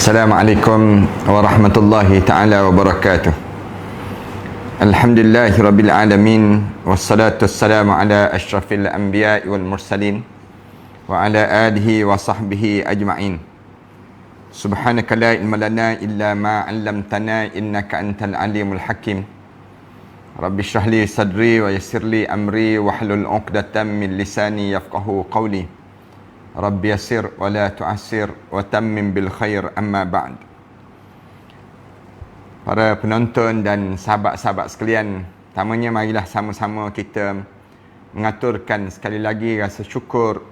Assalamualaikum warahmatullahi ta'ala wabarakatuh. Alhamdulillahirabbil alamin wassalatu wassalamu ala asyrafil anbiya'i wal mursalin wa ala alihi wa sahbihi ajma'in. Subhanaka la ilma lana illa ma 'allamtana innaka antal alimul hakim. Rabbi shrah li sadri wa yassir li amri wa hlul 'uqdatam min lisani yafqahu qawli. Rabbi yassir wa la tu'assir wa tammim bil khair, amma ba'd. Para penonton dan sahabat-sahabat sekalian, pertamanya marilah sama-sama kita mengaturkan sekali lagi rasa syukur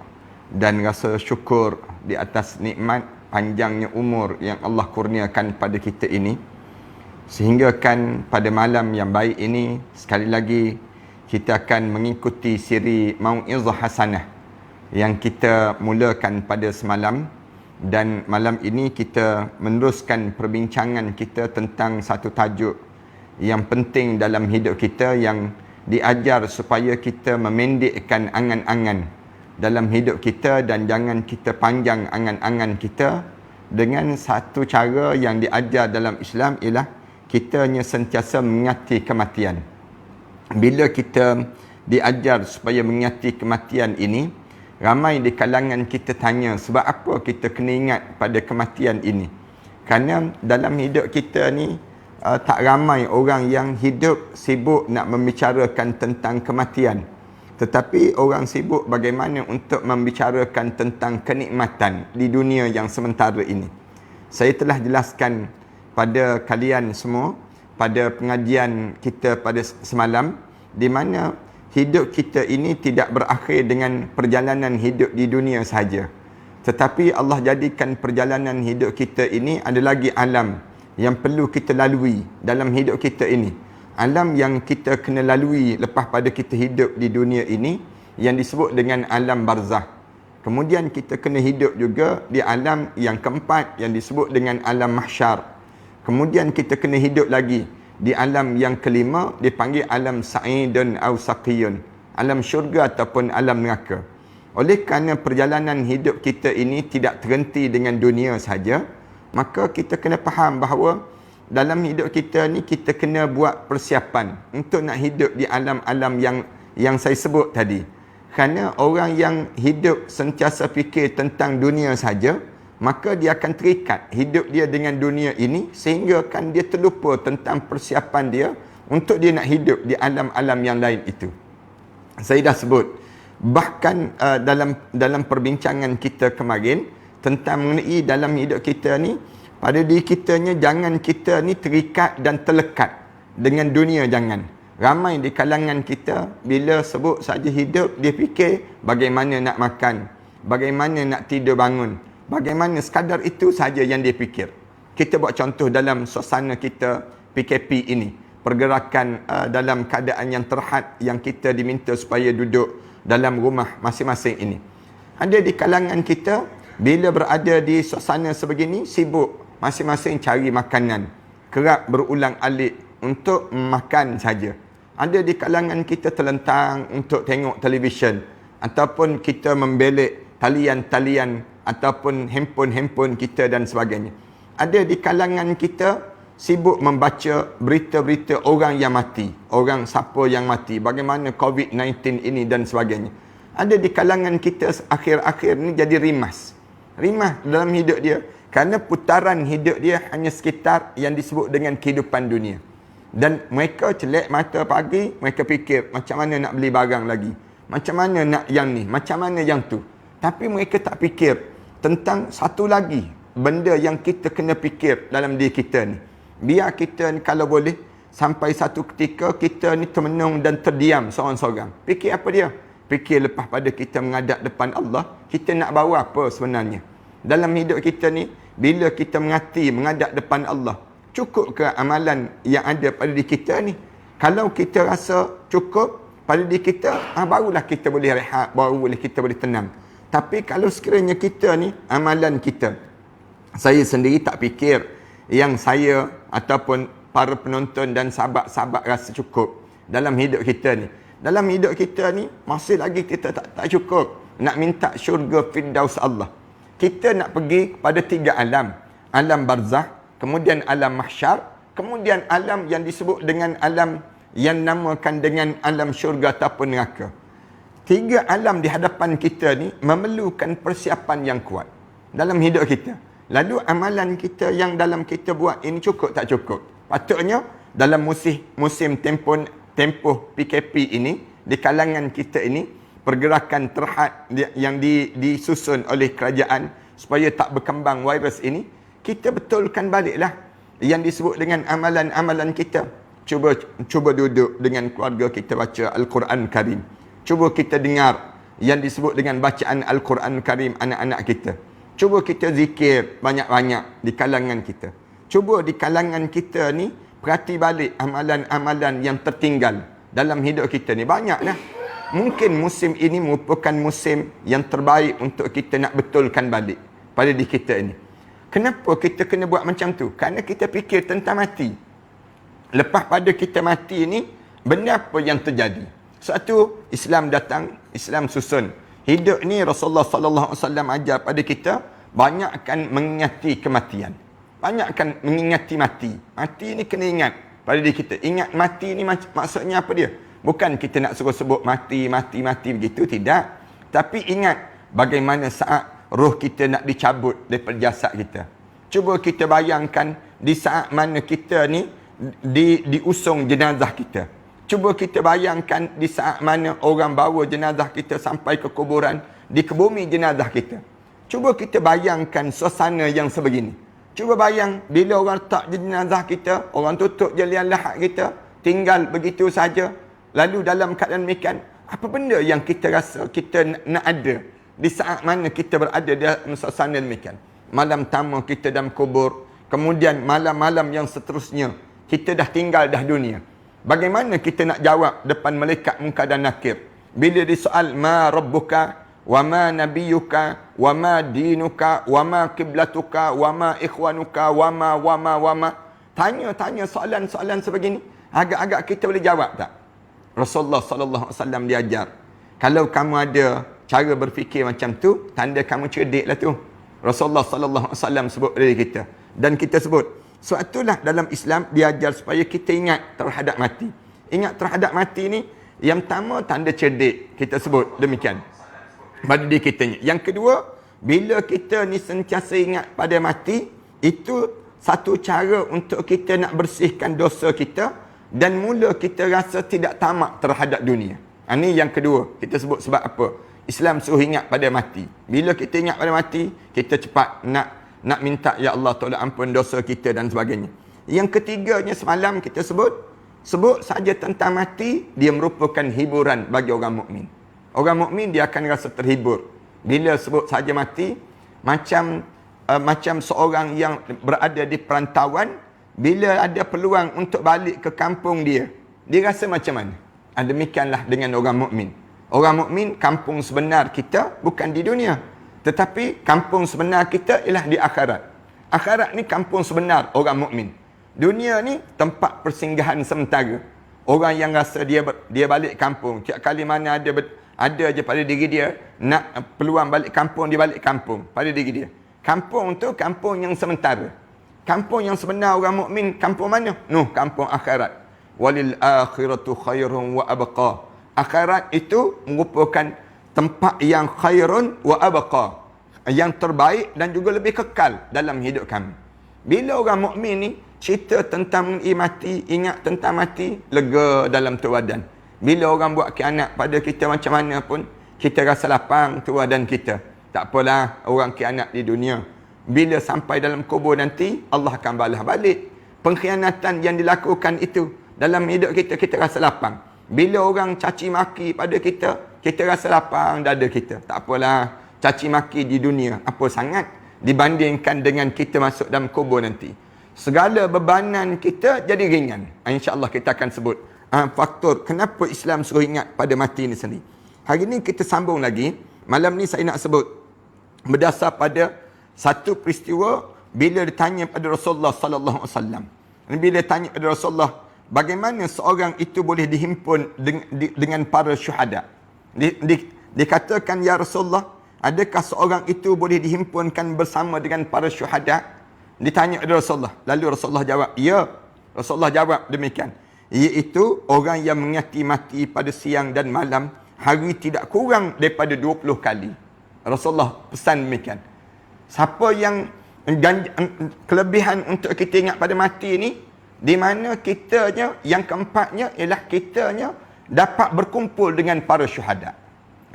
dan rasa syukur di atas nikmat panjangnya umur yang Allah kurniakan pada kita ini, sehingga kan pada malam yang baik ini sekali lagi kita akan mengikuti siri Mau'izah Hasanah yang kita mulakan pada semalam, dan malam ini kita meneruskan perbincangan kita tentang satu tajuk yang penting dalam hidup kita, yang diajar supaya kita memendekkan angan-angan dalam hidup kita dan jangan kita panjang angan-angan kita. Dengan satu cara yang diajar dalam Islam ialah kita sentiasa mengingati kematian. Bila kita diajar supaya mengingati kematian ini, ramai di kalangan kita tanya, sebab apa kita kena ingat pada kematian ini? Kerana dalam hidup kita ni tak ramai orang yang hidup sibuk nak membicarakan tentang kematian, tetapi orang sibuk bagaimana untuk membicarakan tentang kenikmatan di dunia yang sementara ini. Saya telah jelaskan pada kalian semua pada pengajian kita pada semalam, di mana hidup kita ini tidak berakhir dengan perjalanan hidup di dunia sahaja, tetapi Allah jadikan perjalanan hidup kita ini ada lagi alam yang perlu kita lalui dalam hidup kita ini. Alam yang kita kena lalui lepas pada kita hidup di dunia ini yang disebut dengan alam barzah. Kemudian kita kena hidup juga di alam yang keempat yang disebut dengan alam mahsyar. Kemudian kita kena hidup lagi di alam yang kelima dipanggil alam sa'idun aw saqiyun, alam syurga ataupun alam neraka. Oleh kerana perjalanan hidup kita ini tidak terhenti dengan dunia saja, maka kita kena faham bahawa dalam hidup kita ni kita kena buat persiapan untuk nak hidup di alam-alam yang saya sebut tadi. Kerana orang yang hidup sentiasa fikir tentang dunia saja, maka dia akan terikat hidup dia dengan dunia ini, sehingga kan dia terlupa tentang persiapan dia untuk dia nak hidup di alam-alam yang lain itu. Saya dah sebut bahkan dalam perbincangan kita kemarin tentang mengenai dalam hidup kita ni, pada diri kitanya jangan kita ni terikat dan terlekat dengan dunia. Jangan. Ramai di kalangan kita bila sebut saja hidup, dia fikir bagaimana nak makan, bagaimana nak tidur bangun, bagaimana, sekadar itu saja yang dia fikir. Kita buat contoh dalam suasana kita PKP ini, pergerakan dalam keadaan yang terhad yang kita diminta supaya duduk dalam rumah masing-masing ini. Ada di kalangan kita bila berada di suasana sebegini, sibuk masing-masing cari makanan, kerap berulang alik untuk makan saja. Ada di kalangan kita terlentang untuk tengok televisyen, ataupun kita membelek talian-talian ataupun handphone kita dan sebagainya. Ada di kalangan kita sibuk membaca berita-berita orang yang mati, orang siapa yang mati, bagaimana COVID-19 ini dan sebagainya. Ada di kalangan kita akhir-akhir ni jadi rimas dalam hidup dia, kerana putaran hidup dia hanya sekitar yang disebut dengan kehidupan dunia. Dan mereka celak mata pagi, mereka fikir macam mana nak beli barang lagi, macam mana nak yang ni, macam mana yang tu. Tapi mereka tak fikir tentang satu lagi benda yang kita kena fikir dalam diri kita ni. Biar kita ni kalau boleh sampai satu ketika kita ni termenung dan terdiam seorang-seorang. Fikir apa dia? Fikir lepas pada kita menghadap depan Allah, kita nak bawa apa sebenarnya dalam hidup kita ni. Bila kita menghadap depan Allah, cukup ke amalan yang ada pada diri kita ni? Kalau kita rasa cukup pada diri kita, barulah kita boleh rehat, barulah kita boleh tenang. Tapi kalau sekiranya kita ni, amalan kita, saya sendiri tak fikir yang saya ataupun para penonton dan sahabat-sahabat rasa cukup dalam hidup kita ni. Dalam hidup kita ni, masih lagi kita tak cukup nak minta syurga Firdaus Allah. Kita nak pergi pada 3 alam. alam barzakh, kemudian alam mahsyar, kemudian alam yang disebut dengan alam yang namakan dengan alam syurga ataupun neraka. 3 alam di hadapan kita ni memerlukan persiapan yang kuat dalam hidup kita. Lalu amalan kita yang dalam kita buat ini cukup tak cukup? Patutnya dalam musim tempoh PKP ini, di kalangan kita ini, pergerakan terhad yang disusun oleh kerajaan supaya tak berkembang virus ini, kita betulkan baliklah yang disebut dengan amalan-amalan kita. Cuba duduk dengan keluarga kita baca Al-Quran Karim. Cuba kita dengar yang disebut dengan bacaan Al-Quran Karim anak-anak kita. Cuba kita zikir banyak-banyak di kalangan kita. Cuba di kalangan kita ni perhati balik amalan-amalan yang tertinggal dalam hidup kita ni. Banyak dah. Mungkin musim ini merupakan musim yang terbaik untuk kita nak betulkan balik pada diri kita ini. Kenapa kita kena buat macam tu? Kerana kita fikir tentang mati. Lepas pada kita mati ni, benda apa yang terjadi? Satu, Islam datang, Islam susun. Hidup ni Rasulullah sallallahu alaihi wasallam ajar pada kita banyakkan mengingati kematian. Banyakkan mengingati mati. Mati ni kena ingat pada diri kita. Ingat mati ni maksudnya apa dia? Bukan kita nak suruh sebut mati begitu, tidak. Tapi ingat bagaimana saat roh kita nak dicabut daripada jasad kita. Cuba kita bayangkan di saat mana kita ni diusung jenazah kita. Cuba kita bayangkan di saat mana orang bawa jenazah kita sampai ke kuburan, dikebumi jenazah kita. Cuba kita bayangkan suasana yang sebegini. Cuba bayang bila orang letak jenazah kita, orang tutup jalian lahat kita, tinggal begitu saja. Lalu dalam keadaan demikian, apa benda yang kita rasa kita nak ada di saat mana kita berada dalam suasana demikian? Malam pertama kita dalam kubur, kemudian malam-malam yang seterusnya, kita dah tinggal dah dunia. Bagaimana kita nak jawab depan malaikat munkar dan nakir? Bila disoal, ma rabbuka, wa ma nabiyuka, wa ma dinuka, wa ma kiblatuka, wa ma ikhwanuka, wa ma. Tanya soalan-soalan sebegini. Agak-agak kita boleh jawab tak? Rasulullah sallallahu alaihi wasallam diajar, kalau kamu ada cara berfikir macam tu, tanda kamu cerdik lah tu. Rasulullah sallallahu alaihi wasallam sebut dari kita. Dan kita sebut. Sebab itulah dalam Islam diajar supaya kita ingat terhadap mati. Ingat terhadap mati ni, yang pertama tanda cerdik. Kita sebut demikian pada diri kita ni. Yang kedua, bila kita ni sentiasa ingat pada mati, itu satu cara untuk kita nak bersihkan dosa kita dan mula kita rasa tidak tamak terhadap dunia. Ini yang kedua. Kita sebut sebab apa? Islam suruh ingat pada mati. Bila kita ingat pada mati, kita cepat nak minta, ya Allah tolong ampun dosa kita dan sebagainya. Yang ketiganya semalam kita sebut saja tentang mati, dia merupakan hiburan bagi orang mukmin. Orang mukmin dia akan rasa terhibur bila sebut saja mati, macam seorang yang berada di perantauan, bila ada peluang untuk balik ke kampung dia rasa macam mana? Demikianlah dengan orang mukmin. Orang mukmin, kampung sebenar kita bukan di dunia, tetapi kampung sebenar kita ialah di akhirat. Akhirat ni kampung sebenar orang mukmin. Dunia ni tempat persinggahan sementara. Orang yang rasa dia balik kampung, tiap kali mana ada je pada diri dia nak peluang balik kampung, dia balik kampung pada diri dia. Kampung tu kampung yang sementara. Kampung yang sebenar orang mukmin kampung mana? Kampung akhirat. Walil akhiratu khairun wa abqa. Akhirat itu merupakan tempat yang khairun wa abqa, yang terbaik dan juga lebih kekal dalam hidup kami. Bila orang mukmin ni cerita tentang mati, ingat tentang mati, lega dalam tu badan. Bila orang buat khianat pada kita macam mana pun, kita rasa lapang tu badan kita. Tak apalah orang khianat di dunia. Bila sampai dalam kubur nanti, Allah akan balas balik pengkhianatan yang dilakukan itu. Dalam hidup kita, kita rasa lapang. Bila orang caci maki pada kita, kita rasa lapang dada kita. Tak apalah, caci maki di dunia apa sangat dibandingkan dengan kita masuk dalam kubur nanti. Segala bebanan kita jadi ringan. InsyaAllah kita akan sebut faktor kenapa Islam suruh ingat pada mati ini sendiri. Hari ini kita sambung lagi. Malam ni saya nak sebut berdasar pada satu peristiwa bila ditanya pada Rasulullah sallallahu alaihi wasallam. Bila ditanya pada Rasulullah, bagaimana seorang itu boleh dihimpun dengan para syuhada? Dikatakan, ya Rasulullah, adakah seorang itu boleh dihimpunkan bersama dengan para syuhada? Ditanya oleh Rasulullah. Lalu Rasulullah jawab, ya. Rasulullah jawab demikian. Iaitu orang yang mengingati mati pada siang dan malam, hari tidak kurang daripada 20 kali. Rasulullah pesan demikian. Siapa yang kelebihan untuk kita ingat pada mati ni, di mana kitanya, yang keempatnya ialah kitanya dapat berkumpul dengan para syuhada.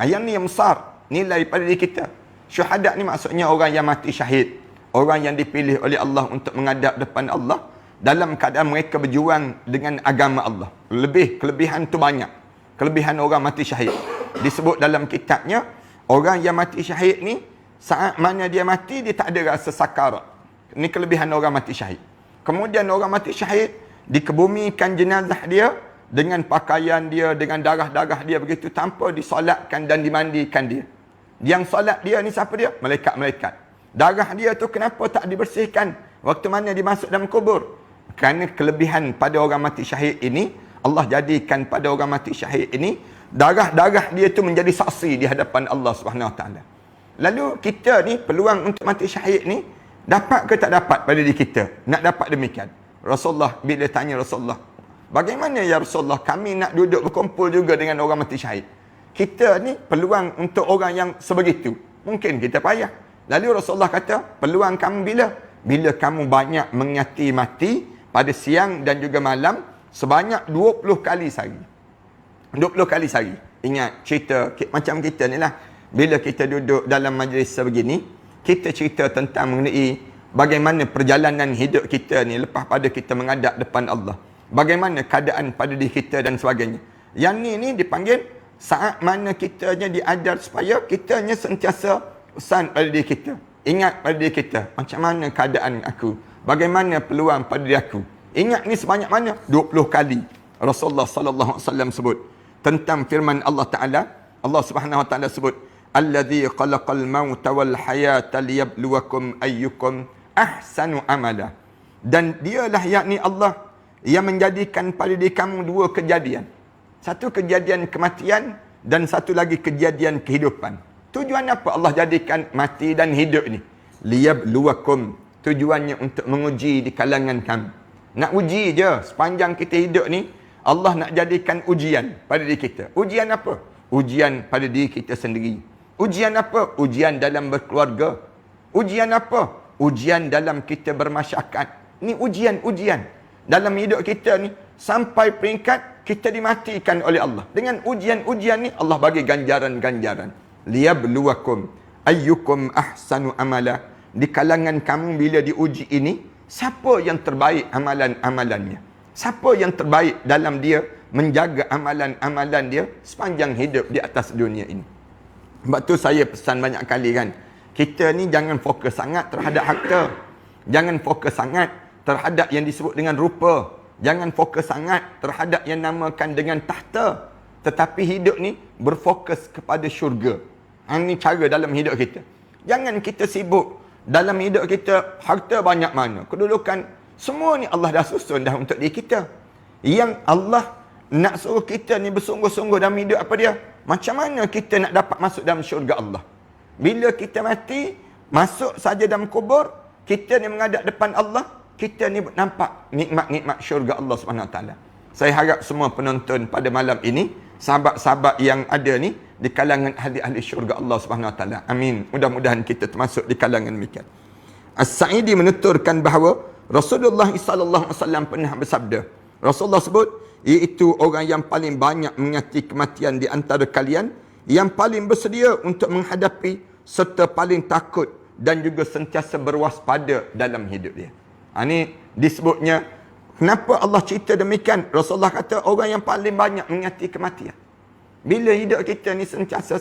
Yang ni yang besar nilai pada diri kita. Syuhada ni maksudnya orang yang mati syahid. Orang yang dipilih oleh Allah untuk menghadap depan Allah dalam keadaan mereka berjuang dengan agama Allah. Kelebihan tu banyak. Kelebihan orang mati syahid. Disebut dalam kitabnya, orang yang mati syahid ni, saat mana dia mati, dia tak ada rasa sakarat. Ini kelebihan orang mati syahid. Kemudian orang mati syahid, dikebumikan jenazah dia dengan pakaian dia, dengan darah-darah dia begitu, tanpa disolatkan dan dimandikan dia. Yang solat dia ni siapa dia? Malaikat-malaikat. Darah dia tu kenapa tak dibersihkan waktu mana dimasuk dalam kubur? Kerana kelebihan pada orang mati syahid ini, Allah jadikan pada orang mati syahid ini, darah-darah dia tu menjadi saksi di hadapan Allah Subhanahu Wa Taala. Lalu kita ni, peluang untuk mati syahid ni, dapat ke tak dapat pada diri kita? Nak dapat demikian. Rasulullah, bila tanya Rasulullah, bagaimana ya Rasulullah, kami nak duduk berkumpul juga dengan orang mati syahid. Kita ni peluang untuk orang yang sebegitu, mungkin kita payah. Lalu Rasulullah kata, peluang kamu bila? Bila kamu banyak mengingati mati pada siang dan juga malam sebanyak 20 kali sehari. 20 kali sehari. Ingat cerita macam kita ni lah. Bila kita duduk dalam majlis sebegini, kita cerita tentang mengenai bagaimana perjalanan hidup kita ni lepas pada kita menghadap depan Allah. Bagaimana keadaan pada diri kita dan sebagainya. Yang ni dipanggil saat mana kitanya diajar supaya kitanya sentiasa pesan pada diri kita. Ingat pada diri kita, macam mana keadaan aku? Bagaimana peluang pada diri aku? Ingat ni sebanyak mana? 20 kali. Rasulullah sallallahu alaihi wasallam sebut tentang firman Allah Taala. Allah Subhanahu wa taala sebut, "Allazi khalaqal mauta wal hayata liyabluwakum ayyukum ahsanu amala." Dan dialah yakni Allah yang menjadikan pada diri kamu dua kejadian. Satu kejadian kematian dan satu lagi kejadian kehidupan. Tujuan apa Allah jadikan mati dan hidup ni? Liyabluwakum. Tujuannya untuk menguji di kalangan kamu. Nak uji je. Sepanjang kita hidup ni, Allah nak jadikan ujian pada diri kita. Ujian apa? Ujian pada diri kita sendiri. Ujian apa? Ujian dalam berkeluarga. Ujian apa? Ujian dalam kita bermasyarakat. Ni ujian-ujian. Dalam hidup kita ni, sampai peringkat kita dimatikan oleh Allah. Dengan ujian-ujian ni, Allah bagi ganjaran-ganjaran. Liyabluwakum ayyukum ahsanu amala. Di kalangan kamu bila diuji ini, siapa yang terbaik amalan-amalannya? Siapa yang terbaik dalam dia menjaga amalan-amalan dia sepanjang hidup di atas dunia ini? Sebab tu saya pesan banyak kali kan, kita ni jangan fokus sangat terhadap harta. Jangan fokus sangat terhadap yang disebut dengan rupa. Jangan fokus sangat terhadap yang namakan dengan tahta. Tetapi hidup ni berfokus kepada syurga. Ini cara dalam hidup kita. Jangan kita sibuk dalam hidup kita, harta banyak mana, kedudukan, semua ni Allah dah susun dah untuk diri kita. Yang Allah nak suruh kita ni bersungguh-sungguh dalam hidup apa dia? Macam mana kita nak dapat masuk dalam syurga Allah? Bila kita mati, masuk saja dalam kubur, kita ni menghadap depan Allah, kita ni nampak nikmat-nikmat syurga Allah SWT. Saya harap semua penonton pada malam ini, sahabat-sahabat yang ada ni di kalangan ahli-ahli syurga Allah SWT. Amin. Mudah-mudahan kita termasuk di kalangan demikian. As-Sa'idi menuturkan bahawa Rasulullah SAW pernah bersabda. Rasulullah sebut, iaitu orang yang paling banyak mengingati kematian di antara kalian, yang paling bersedia untuk menghadapi serta paling takut dan juga sentiasa berwaspada dalam hidup dia. Ini disebutnya, kenapa Allah cerita demikian? Rasulullah kata orang yang paling banyak mengingati kematian. Bila hidup kita ni sentiasa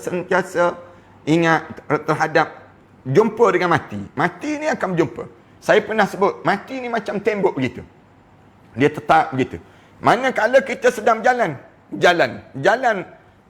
ingat terhadap jumpa dengan mati. Mati ni akan berjumpa. Saya pernah sebut, mati ni macam tembok begitu. Dia tetap begitu. Manakala kita sedang jalan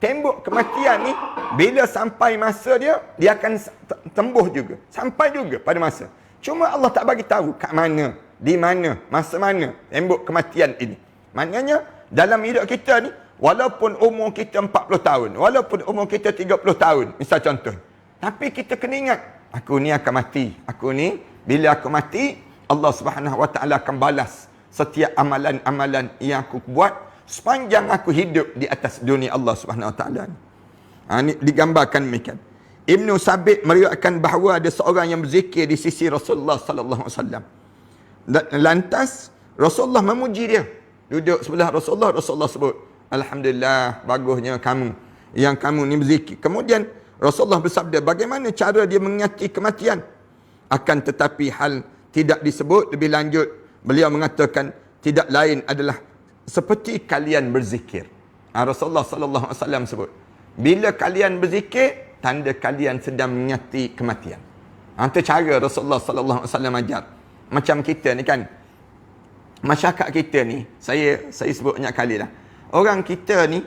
tembok kematian ni, bila sampai masa dia akan tembus juga. Sampai juga pada masa. Cuma Allah tak bagi tahu kat mana, di mana, masa mana tembok kematian ini. Maknanya dalam hidup kita ni, walaupun umur kita 40 tahun, walaupun umur kita 30 tahun, misal contoh. Tapi kita kena ingat, aku ni akan mati. Aku ni, bila aku mati, Allah Subhanahu Wa Taala akan balas setiap amalan-amalan yang aku buat sepanjang aku hidup di atas dunia Allah Subhanahu Wa Taala. Ini digambarkan demikian. Ibnu Sabit meriwayatkan bahawa ada seorang yang berzikir di sisi Rasulullah sallallahu alaihi wasallam. Lantas Rasulullah memuji dia. Duduk sebelah Rasulullah, Rasulullah sebut, alhamdulillah, bagusnya kamu yang kamu ni berzikir. Kemudian Rasulullah bersabda, bagaimana cara dia mengingati kematian? Akan tetapi hal tidak disebut lebih lanjut. Beliau mengatakan tidak lain adalah seperti kalian berzikir. Rasulullah sallallahu alaihi wasallam sebut, bila kalian berzikir, tanda kalian sedang mengingati kematian. Itu cara Rasulullah sallallahu alaihi wasallam ajar. Macam kita ni kan, masyarakat kita ni, saya sebut banyak kali lah. Orang kita ni,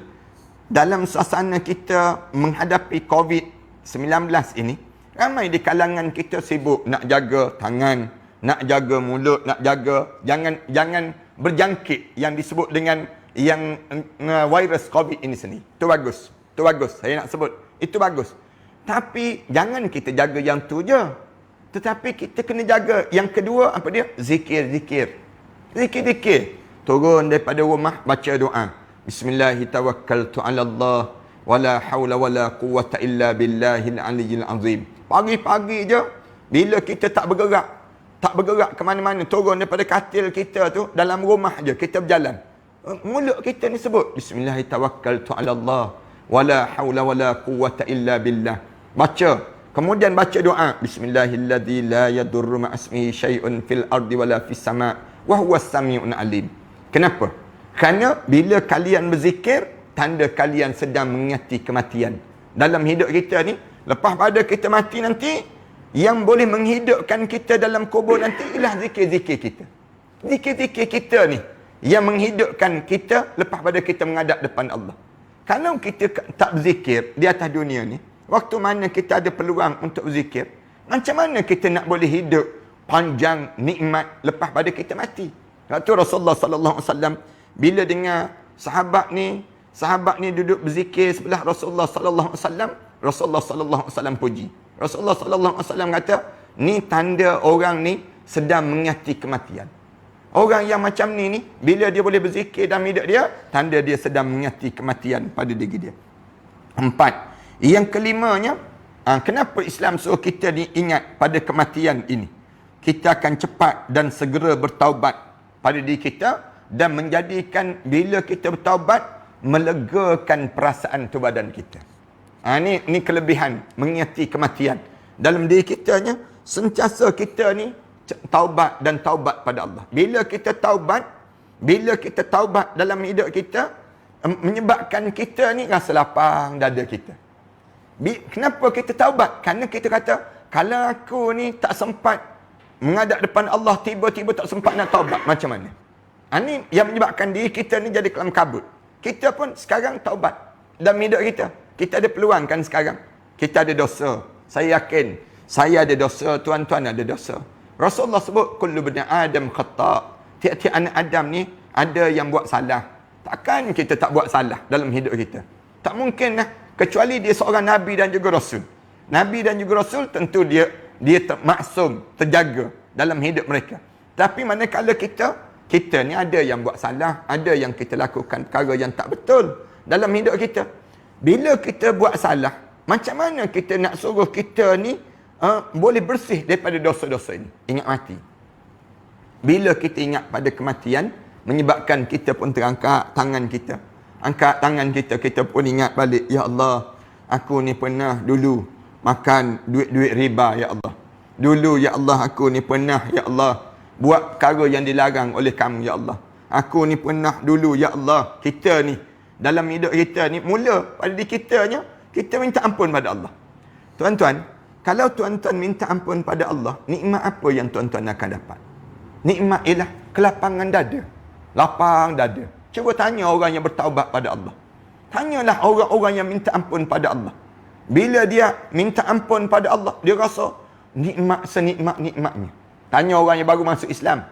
dalam suasana kita menghadapi COVID-19 ini, ramai di kalangan kita sibuk nak jaga tangan, nak jaga mulut, nak jaga jangan berjangkit yang disebut dengan yang virus COVID ini sendiri. Itu bagus. Itu bagus. Saya nak sebut. Itu bagus. Tapi jangan kita jaga yang tu je. Tetapi kita kena jaga yang kedua, apa dia? Zikir. Zikir. Turun daripada rumah, baca doa. Bismillahirrahmanirrahim. 'Ala Allah wala haula wala quwwata illa billahil aliyyil azim. Pagi-pagi je, bila kita tak bergerak ke mana-mana, turun daripada katil kita tu, dalam rumah je kita berjalan. Mulut kita ni sebut Bismillahirrahmanirrahim. 'Ala Allah wala haula wala quwwata illa billah. Baca. Kemudian baca doa. Bismillahilladzi la yadurru ma'asmihi syai'un fil ardi wala fis sama' wa huwas sami'un alim. Kenapa? Kerana bila kalian berzikir, tanda kalian sedang mengingati kematian. Dalam hidup kita ni, lepas pada kita mati nanti, yang boleh menghidupkan kita dalam kubur nanti ialah zikir-zikir kita. Zikir-zikir kita ni yang menghidupkan kita lepas pada kita menghadap depan Allah. Kalau kita tak berzikir di atas dunia ni, waktu mana kita ada peluang untuk berzikir, macam mana kita nak boleh hidup panjang nikmat lepas pada kita mati? Waktu Rasulullah sallallahu alaihi wasallam bila dengar sahabat ni duduk berzikir sebelah Rasulullah sallallahu alaihi wasallam, Rasulullah sallallahu alaihi wasallam puji. Rasulullah sallallahu alaihi wasallam kata, ni tanda orang ni sedang mengingati kematian. Orang yang macam ni bila dia boleh berzikir dalam hidup dia, tanda dia sedang mengingati kematian pada diri dia. 4. Yang kelimanya, kenapa Islam suruh kita diingat pada kematian ini? Kita akan cepat dan segera bertaubat pada diri kita dan menjadikan bila kita bertaubat melegakan perasaan tu badan kita. Ni kelebihan mengingati kematian. Dalam diri kitanya sentiasa kita ni taubat dan taubat pada Allah. Bila kita taubat dalam hidup kita, menyebabkan kita ni rasa lapang dada kita. Kenapa kita taubat? Kerana kita kata, kalau aku ni tak sempat menghadap depan Allah, tiba-tiba tak sempat nak taubat, macam mana? Ini yang menyebabkan diri kita ni jadi kelam kabut. Kita pun sekarang taubat dalam hidup kita. Kita ada peluang kan sekarang. Kita ada dosa. Saya yakin, saya ada dosa, tuan-tuan ada dosa. Rasulullah sebut, kullu bani Adam khata'. Tiap-tiap anak Adam ni ada yang buat salah. Takkan kita tak buat salah dalam hidup kita? Tak mungkin lah. Kecuali dia seorang Nabi dan juga Rasul. Nabi dan juga Rasul tentu dia maksum, terjaga dalam hidup mereka. Tapi manakala kita ni ada yang buat salah, ada yang kita lakukan perkara yang tak betul dalam hidup kita. Bila kita buat salah, macam mana kita nak suruh kita ni boleh bersih daripada dosa-dosa ini? Ingat mati. Bila kita ingat pada kematian, menyebabkan kita pun terangkat tangan kita. Angkat tangan kita, kita pun ingat balik, ya Allah, aku ni pernah dulu makan duit-duit riba, ya Allah. Dulu, ya Allah, aku ni pernah, ya Allah, buat perkara yang dilarang oleh kamu, ya Allah. Aku ni pernah dulu, ya Allah. Kita ni, dalam hidup kita ni, mula pada diri kitanya, kita minta ampun pada Allah. Tuan-tuan, kalau tuan-tuan minta ampun pada Allah, nikmat apa yang tuan-tuan akan dapat? Nikmat ialah kelapangan dada. Lapang dada. Cuba tanya orang yang bertaubat pada Allah. Tanyalah orang-orang yang minta ampun pada Allah. Bila dia minta ampun pada Allah, dia rasa nikmat senikmat-nikmatnya. Tanya orang yang baru masuk Islam.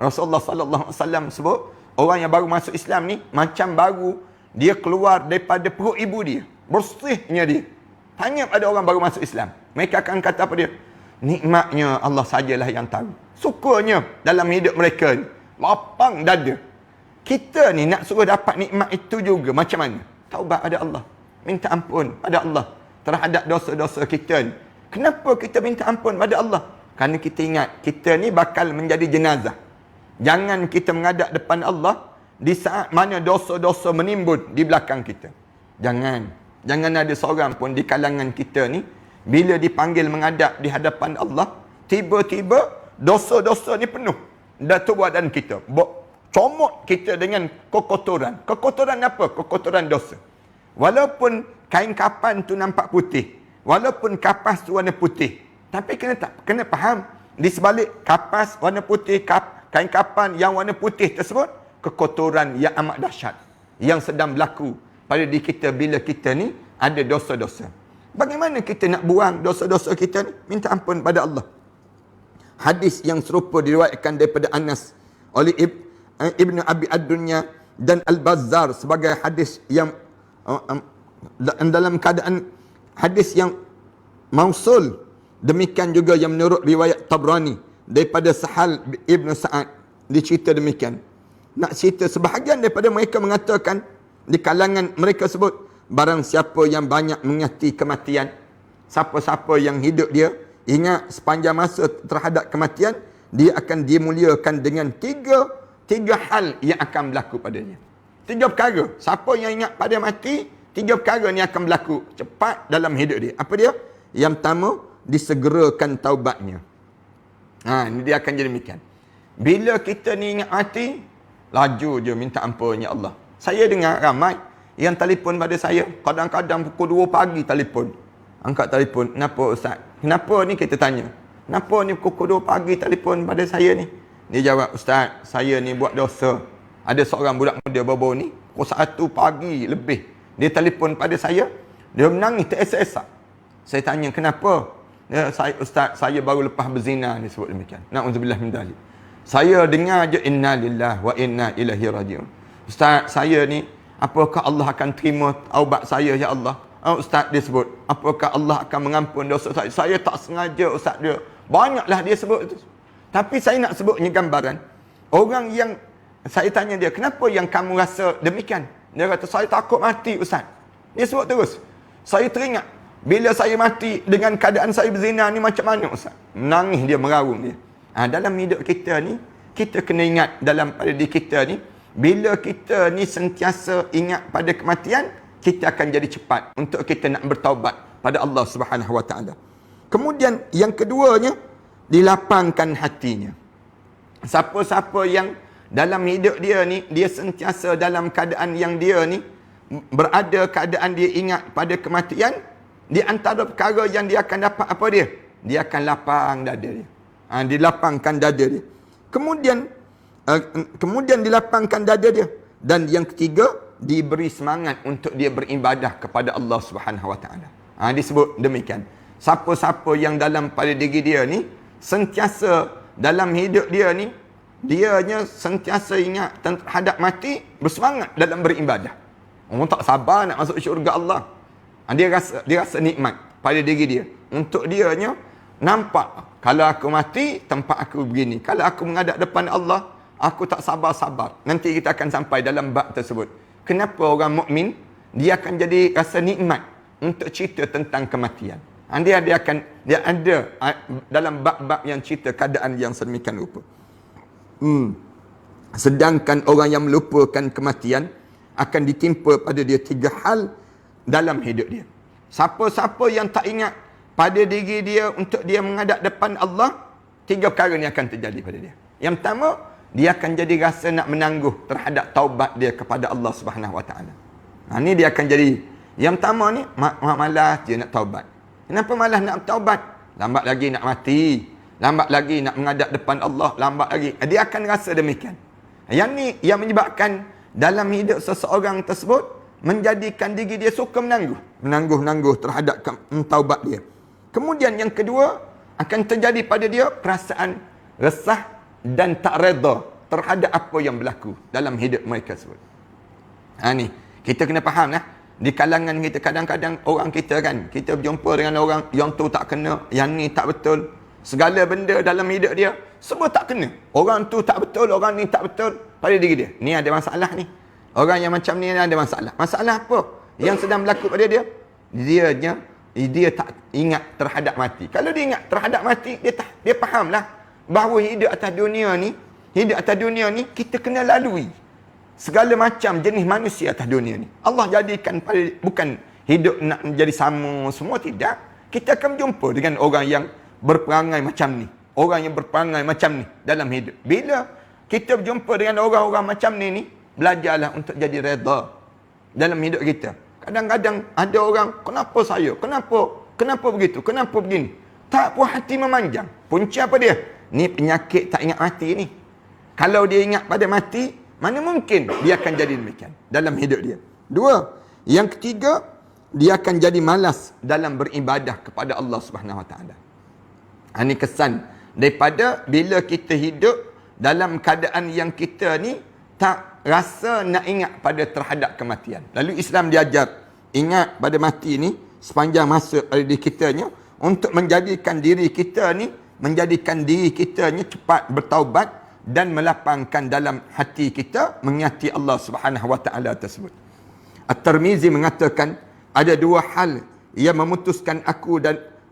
Rasulullah sallallahu alaihi wasallam sebut, orang yang baru masuk Islam ni macam baru dia keluar daripada perut ibu dia. Bersihnya dia. Tanya pada orang baru masuk Islam. Mereka akan kata apa dia? Nikmatnya Allah sajalah yang tahu. Sukanya dalam hidup mereka ni. Lapang dada. Kita ni nak suruh dapat nikmat itu juga macam mana? Taubat pada Allah. Minta ampun pada Allah terhadap dosa-dosa kita ni. Kenapa kita minta ampun pada Allah? Kerana kita ingat, kita ni bakal menjadi jenazah. Jangan kita menghadap depan Allah di saat mana dosa-dosa menimbun di belakang kita. Jangan. Jangan ada seorang pun di kalangan kita ni, bila dipanggil menghadap di hadapan Allah, tiba-tiba dosa-dosa ni penuh. Datuk badan kita. Comot kita dengan kekotoran. Kekotoran apa? Kekotoran dosa. Walaupun kain kapan tu nampak putih, walaupun kapas tu warna putih, tapi kena faham, di sebalik kapas warna putih, kain kapan yang warna putih tersebut, kekotoran yang amat dahsyat yang sedang berlaku pada diri kita bila kita ni ada dosa-dosa. Bagaimana kita nak buang dosa-dosa kita ni? Minta ampun pada Allah. Hadis yang serupa diriwayatkan daripada Anas oleh Ibnu Abi Ad-Dunya dan Al-Bazzar sebagai hadis yang dalam keadaan hadis yang mausul. Demikian juga yang menurut riwayat Tabrani daripada Sahal Ibn Sa'ad dicerita demikian. Nak cerita sebahagian daripada mereka mengatakan di kalangan mereka sebut, barang siapa yang banyak mengingati kematian, siapa-siapa yang hidup dia ingat sepanjang masa terhadap kematian, dia akan dimuliakan dengan tiga hal yang akan berlaku padanya. 3 perkara. Siapa yang ingat pada mati, 3 perkara ni akan berlaku cepat dalam hidup dia. Apa dia? Yang pertama, disegerakan taubatnya. Ini dia akan jadi demikian. Bila kita ni ingat mati, laju je minta ampun, ya Allah. Saya dengar ramai yang telefon pada saya, kadang-kadang pukul 2 pagi telefon. Angkat telefon, kenapa Ustaz? Kenapa ni kita tanya? Kenapa ni pukul 2 pagi telefon pada saya ni? Dia jawab, Ustaz, saya ni buat dosa. Ada seorang budak muda baru ni, pukul 1 pagi lebih, dia telefon pada saya, dia menangis teresak-esak. Saya tanya, kenapa? Ustaz, saya baru lepas berzina, dia sebut demikian. Na'udzubillah min dzalik. Saya dengar je, inna lillahi wa inna ilaihi raji'un. Ustaz, saya ni, apakah Allah akan terima taubat saya, ya Allah? Ustaz dia sebut, apakah Allah akan mengampun dosa saya? Saya tak sengaja, Ustaz dia. Banyaklah dia sebut itu. Tapi saya nak sebutnya gambaran. Orang yang, saya tanya dia, kenapa yang kamu rasa demikian? Dia kata, saya takut mati, Ustaz. Dia sebut terus, saya teringat, bila saya mati dengan keadaan saya berzina ni macam mana, Ustaz? Menangis dia, meraung dia. Dalam hidup kita ni, kita kena ingat dalam pada diri kita ni, bila kita ni sentiasa ingat pada kematian, kita akan jadi cepat untuk kita nak bertaubat pada Allah Subhanahu Wa Taala. Kemudian yang keduanya, dilapangkan hatinya. Siapa-siapa yang dalam hidup dia ni, dia sentiasa dalam keadaan yang dia ni berada keadaan dia ingat pada kematian, di antara perkara yang dia akan dapat apa dia? Dia akan lapang dada dia. Dilapangkan dada dia. Kemudian dilapangkan dada dia. Dan yang ketiga, diberi semangat untuk dia beribadah kepada Allah Subhanahu Wa Taala. Disebut demikian. Siapa-siapa yang dalam pada diri dia ni sentiasa dalam hidup dia ni, dianya sentiasa ingat terhadap mati, bersemangat dalam beribadah. Orang tak sabar nak masuk syurga Allah. Dia rasa nikmat pada diri dia. Untuk dianya nampak, kalau aku mati, tempat aku begini. Kalau aku menghadap depan Allah, aku tak sabar-sabar. Nanti kita akan sampai dalam bab tersebut. Kenapa orang mukmin dia akan jadi rasa nikmat untuk cerita tentang kematian. Dia ada dalam bab-bab yang cerita keadaan yang sedemikian rupa. Sedangkan orang yang melupakan kematian akan ditimpa pada dia 3 hal dalam hidup dia. Siapa-siapa yang tak ingat pada diri dia untuk dia menghadap depan Allah, 3 perkara ni akan terjadi pada dia. Yang pertama, dia akan jadi rasa nak menangguh terhadap taubat dia kepada Allah Subhanahu Wa Taala. Ni dia akan jadi. Yang pertama ni, malas je nak taubat. Kenapa malas nak taubat? Lambat lagi nak mati. Lambat lagi nak menghadap depan Allah. Lambat lagi. Dia akan rasa demikian. Yang ni yang menyebabkan dalam hidup seseorang tersebut menjadikan diri dia suka menangguh. Menangguh terhadap taubat dia. Kemudian yang kedua, akan terjadi pada dia perasaan resah dan tak reda terhadap apa yang berlaku dalam hidup mereka tersebut. Ni, kita kena faham lah. Di kalangan kita kadang-kadang orang kita kan, kita berjumpa dengan orang yang tu tak kena, yang ni tak betul. Segala benda dalam hidup dia, semua tak kena. Orang tu tak betul, orang ni tak betul pada diri dia. Ni ada masalah ni. Orang yang macam ni ada masalah. Masalah apa yang sedang berlaku pada dia? Dia tak ingat terhadap mati. Kalau dia ingat terhadap mati, dia fahamlah bahawa hidup atas dunia ni kita kena lalui segala macam jenis manusia atas dunia ni. Allah jadikan bukan hidup nak menjadi sama semua, tidak. Kita akan jumpa dengan orang yang berperangai macam ni, orang yang berperangai macam ni dalam hidup. Bila kita berjumpa dengan orang-orang macam ni, belajarlah untuk jadi redha dalam hidup kita. Kadang-kadang ada orang, kenapa saya? Kenapa begitu? Kenapa begini? Tak puas hati memanjang. Punca apa dia? Ni penyakit tak ingat mati ni. Kalau dia ingat pada mati, mana mungkin dia akan jadi demikian dalam hidup dia. Dua, yang ketiga, dia akan jadi malas dalam beribadah kepada Allah Subhanahu Wa Taala. Ini kesan daripada bila kita hidup dalam keadaan yang kita ni tak rasa nak ingat pada terhadap kematian. Lalu Islam diajar ingat pada mati ni sepanjang masa pada diri kitanya, untuk menjadikan diri kita ni cepat bertaubat dan melapangkan dalam hati kita mengingati Allah Subhanahu Wa Taala tersebut. At-Tirmizi mengatakan ada dua hal yang memutuskan aku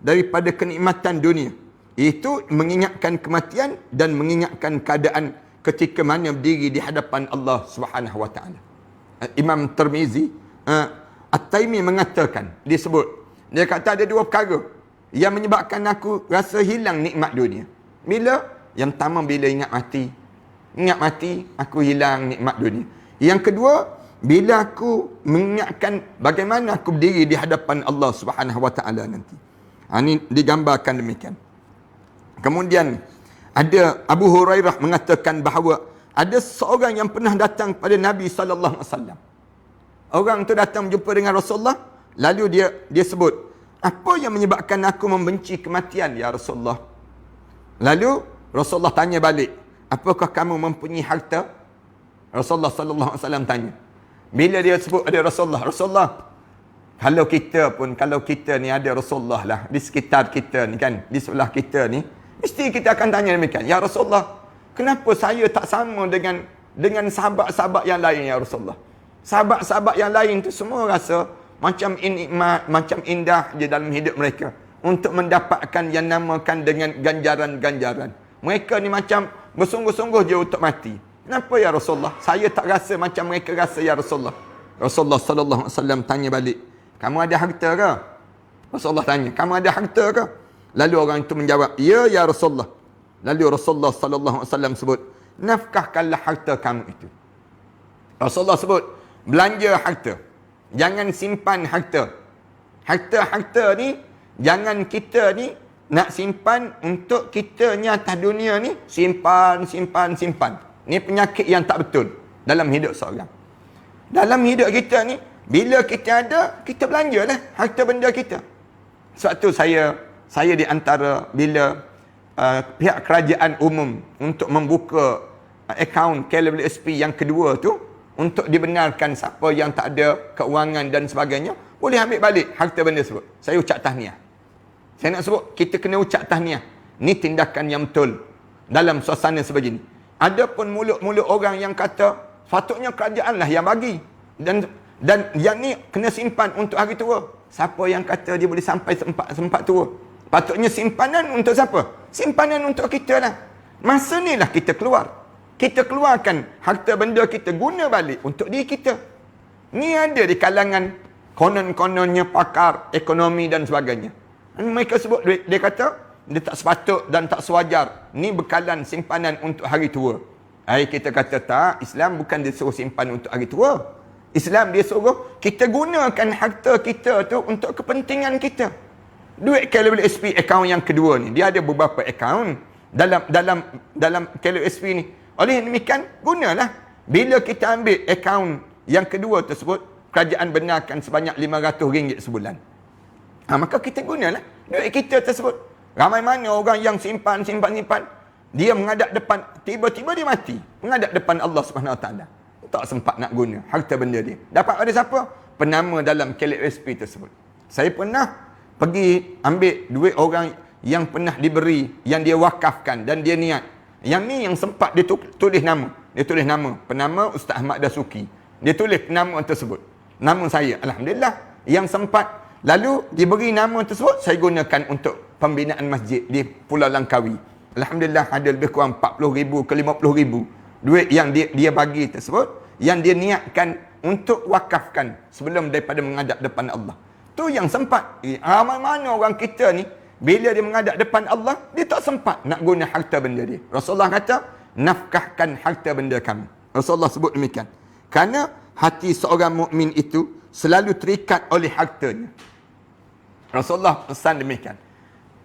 daripada kenikmatan dunia, iaitu mengingatkan kematian dan mengingatkan keadaan ketika mana berdiri di hadapan Allah Subhanahu Wa Taala. Imam Tirmizi At-Taimi mengatakan, dia kata ada dua perkara yang menyebabkan aku rasa hilang nikmat dunia. Bila? Yang pertama, bila ingat mati, aku hilang nikmat dunia. Yang kedua, bila aku mengingatkan bagaimana aku berdiri di hadapan Allah Subhanahu Wa Taala nanti. Ini digambarkan demikian. Kemudian ada Abu Hurairah mengatakan bahawa ada seorang yang pernah datang pada Nabi sallallahu alaihi wasallam. Orang tu datang berjumpa dengan Rasulullah, lalu dia sebut, apa yang menyebabkan aku membenci kematian ya Rasulullah? Lalu Rasulullah tanya balik, apakah kamu mempunyai harta? Rasulullah sallallahu alaihi wasallam tanya. Bila dia sebut ada Rasulullah, kalau kita ni ada Rasulullah lah di sekitar kita ni kan, di sebelah kita ni, mesti kita akan tanya demikian, ya Rasulullah, kenapa saya tak sama dengan sahabat-sahabat yang lain ya Rasulullah? Sahabat-sahabat yang lain tu semua rasa macam nikmat, macam indah je dalam hidup mereka untuk mendapatkan yang namakan dengan ganjaran-ganjaran. Mereka ni macam bersungguh-sungguh je untuk mati. Kenapa ya Rasulullah? Saya tak rasa macam mereka rasa ya Rasulullah. Rasulullah sallallahu alaihi wasallam tanya balik, kamu ada harta ke? Rasulullah tanya, kamu ada harta ke? Lalu orang itu menjawab, ya Rasulullah. Lalu Rasulullah sallallahu alaihi wasallam sebut, nafkahkanlah harta kamu itu. Rasulullah sebut, belanja harta. Jangan simpan harta. Harta ni, jangan kita ni nak simpan untuk kita ni atas dunia ni, simpan. Ni penyakit yang tak betul dalam hidup seorang. Dalam hidup kita ni, bila kita ada, kita belanjalah harta benda kita. Sebab tu saya di antara bila pihak kerajaan umum untuk membuka akaun KWSP yang kedua tu, untuk dibenarkan siapa yang tak ada keuangan dan sebagainya, boleh ambil balik harta benda tersebut. Saya ucap tahniah. Saya nak sebut, kita kena ucap tahniah. Ni tindakan yang betul dalam suasana sebegini. Ada pun mulut-mulut orang yang kata, patutnya kerajaan lah yang bagi. Dan yang ni kena simpan untuk hari tua. Siapa yang kata dia boleh sampai sempat tua? Patutnya simpanan untuk siapa? Simpanan untuk kita lah. Masa ni lah kita keluar. Kita keluarkan harta benda kita, guna balik untuk diri kita. Ni ada di kalangan konon-kononnya pakar ekonomi dan sebagainya. Mereka sebut, dia kata, dia tak sepatut dan tak sewajar. Ni bekalan simpanan untuk hari tua. Kita kata tak, Islam bukan dia suruh simpan untuk hari tua. Islam dia suruh kita gunakan harta kita tu untuk kepentingan kita. Duit KWSP akaun yang kedua ni, dia ada beberapa akaun dalam KWSP ni. Oleh demikian, gunalah. Bila kita ambil akaun yang kedua tersebut, kerajaan benarkan sebanyak RM500 sebulan. Maka kita gunalah duit kita tersebut. Ramai mana orang yang simpan. Dia menghadap depan, tiba-tiba dia mati. Menghadap depan Allah Subhanahu Wa Taala. Tak sempat nak guna harta benda dia. Dapat pada siapa? Penama dalam KWSP tersebut. Saya pernah pergi ambil duit orang yang pernah diberi, yang dia wakafkan dan dia niat. Yang ni yang sempat dia tulis nama. Dia tulis nama, penama Ustaz Ahmad Dasuki. Dia tulis nama tersebut. Nama saya, alhamdulillah, yang sempat. Lalu diberi nama tersebut, saya gunakan untuk pembinaan masjid di Pulau Langkawi. Alhamdulillah ada lebih kurang 40,000 ke 50,000 duit yang dia bagi tersebut, yang dia niatkan untuk wakafkan sebelum daripada menghadap depan Allah. Tu yang sempat. Mana orang kita ni, bila dia menghadap depan Allah, dia tak sempat nak guna harta benda dia. Rasulullah kata, nafkahkan harta benda kamu. Rasulullah sebut demikian. Kerana hati seorang mukmin itu selalu terikat oleh hartanya. Rasulullah pesan demikian.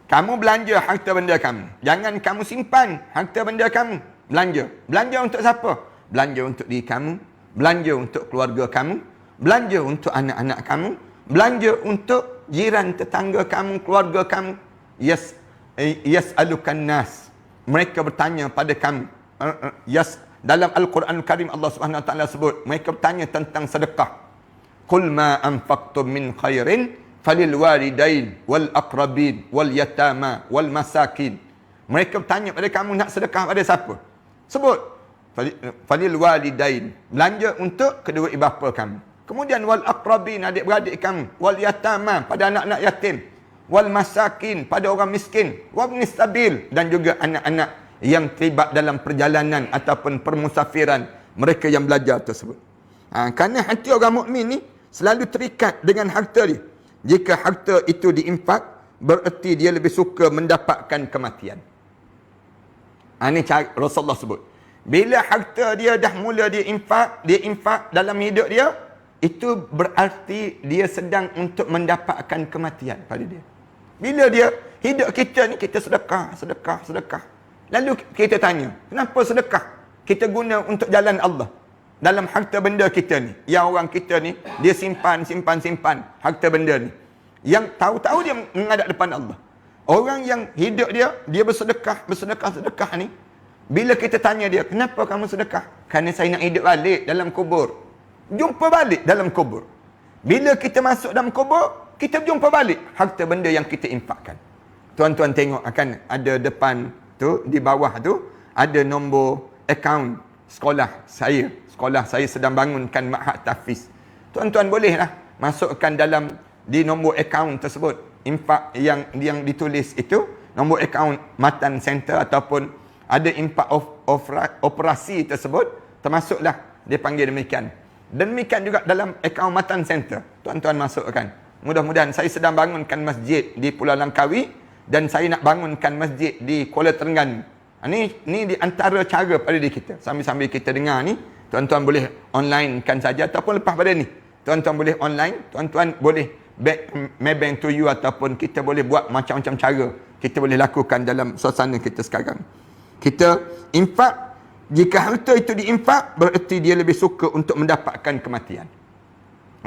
Kamu belanja harta benda kamu. Jangan kamu simpan harta benda kamu. Belanja. Belanja untuk siapa? Belanja untuk diri kamu. Belanja untuk keluarga kamu. Belanja untuk anak-anak kamu. Belanja untuk jiran tetangga kamu, keluarga kamu. Yas'alukan nas. Mereka bertanya pada kamu. Dalam Al-Quran Karim Allah Subhanahu Wa Taala sebut, mereka bertanya tentang sedekah. Qul ma anfaqtum min khairin falil walidain wal aqrabin wal yatama wal masakin. Mereka bertanya pada kamu, nak sedekah pada siapa? Sebut. Falil walidain. Belanja untuk kedua ibu bapa kamu. Kemudian wal aqrabin, adik-beradik kamu. Wal yatama, pada anak-anak yatim. Wal masakin, pada orang miskin. Wabnis sabil, dan juga anak-anak yang terlibat dalam perjalanan ataupun permusafiran mereka yang belajar tersebut. Kerana hati orang mukmin ni selalu terikat dengan harta dia. Jika harta itu diinfak, bererti dia lebih suka mendapatkan kematian. Ini cara Rasulullah sebut. Bila harta dia dah mula dia infak dalam hidup dia, itu berarti dia sedang untuk mendapatkan kematian pada dia. Bila dia hidup kita ni, kita sedekah. Lalu kita tanya, kenapa sedekah? Kita guna untuk jalan Allah. Dalam harta benda kita ni. Yang orang kita ni, dia simpan harta benda ni. Yang tahu-tahu dia menghadap depan Allah. Orang yang hidup dia bersedekah ni. Bila kita tanya dia, kenapa kamu sedekah? Kerana saya nak hidup balik dalam kubur. Jumpa balik dalam kubur. Bila kita masuk dalam kubur, kita jumpa balik harta benda yang kita infakkan. Tuan-tuan tengok akan ada depan tu, di bawah tu ada nombor akaun sekolah saya. Sekolah saya sedang bangunkan Ma'had Tahfiz. Tuan-tuan bolehlah masukkan dalam di nombor akaun tersebut. Infak yang ditulis itu nombor akaun Matan Center ataupun ada infak operasi tersebut, termasuklah dia panggil demikian. Dan demikian juga dalam akaun Matan Center. Tuan-tuan masukkan. Mudah-mudahan saya sedang bangunkan masjid di Pulau Langkawi dan saya nak bangunkan masjid di Kuala Terengganu. Ni di antara cara pada diri kita. Sambil-sambil kita dengar ni, tuan-tuan boleh online kan saja ataupun lepas pada ni. Tuan-tuan boleh online, tuan-tuan boleh Maybank to you ataupun kita boleh buat macam-macam cara kita boleh lakukan dalam suasana kita sekarang. Kita infak, jika harta itu diinfak, bererti dia lebih suka untuk mendapatkan kematian.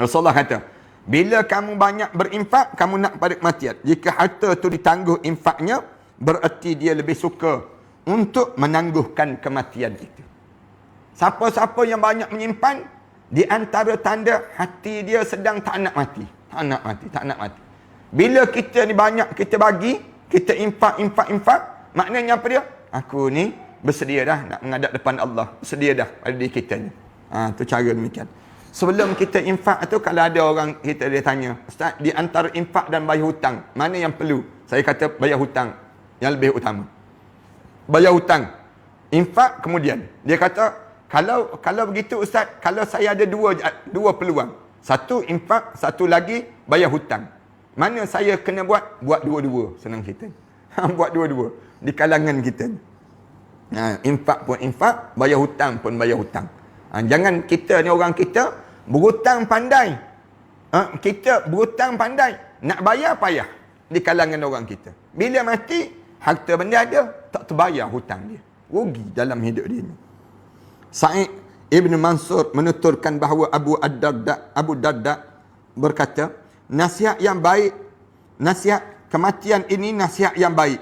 Rasulullah kata, bila kamu banyak berinfak, kamu nak pada kematian. Jika harta itu ditangguh infaknya, bererti dia lebih suka untuk menangguhkan kematian itu. Siapa-siapa yang banyak menyimpan, di antara tanda hati dia sedang tak nak mati. Tak nak mati. Bila kita ni banyak kita bagi, kita infak, maknanya apa dia? Aku ni bersedia dah nak menghadap depan Allah. Bersedia dah pada diri kita ni. Tu cara demikian. Sebelum kita infak tu, kalau ada orang kita dia tanya, Ustaz, di antara infak dan bayar hutang, mana yang perlu? Saya kata bayar hutang yang lebih utama. Bayar hutang. Infak kemudian. Dia kata, kalau begitu Ustaz, kalau saya ada dua peluang. Satu infak, satu lagi bayar hutang. Mana saya kena buat? Buat dua-dua. Senang kita. Buat dua-dua. Di kalangan kita. Infak pun infak, bayar hutang pun bayar hutang. Jangan kita ni orang kita berhutang pandai. Kita berhutang pandai. Nak bayar payah di kalangan orang kita. Bila mati, harta benda ada, tak terbayar hutang dia. Rugi dalam hidup dia ni. Sa'id Ibn Mansur menuturkan bahawa Abu Darda berkata, nasihat yang baik, nasihat kematian ini nasihat yang baik.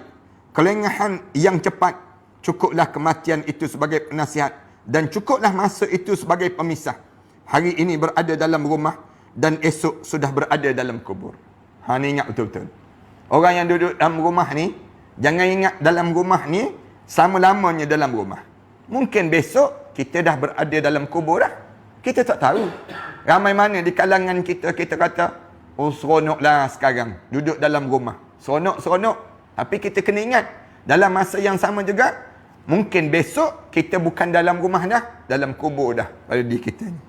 Kelengahan yang cepat, cukuplah kematian itu sebagai penasihat dan cukuplah masa itu sebagai pemisah. Hari ini berada dalam rumah dan esok sudah berada dalam kubur. Ni ingat betul-betul. Orang yang duduk dalam rumah ni, jangan ingat dalam rumah ni selama-lamanya dalam rumah. Mungkin besok kita dah berada dalam kubur dah. Kita tak tahu. Ramai mana di kalangan kita kata, oh seronoklah sekarang duduk dalam rumah. Seronok. Tapi kita kena ingat, dalam masa yang sama juga, mungkin besok kita bukan dalam rumah dah, dalam kubur dah pada diri kita ni.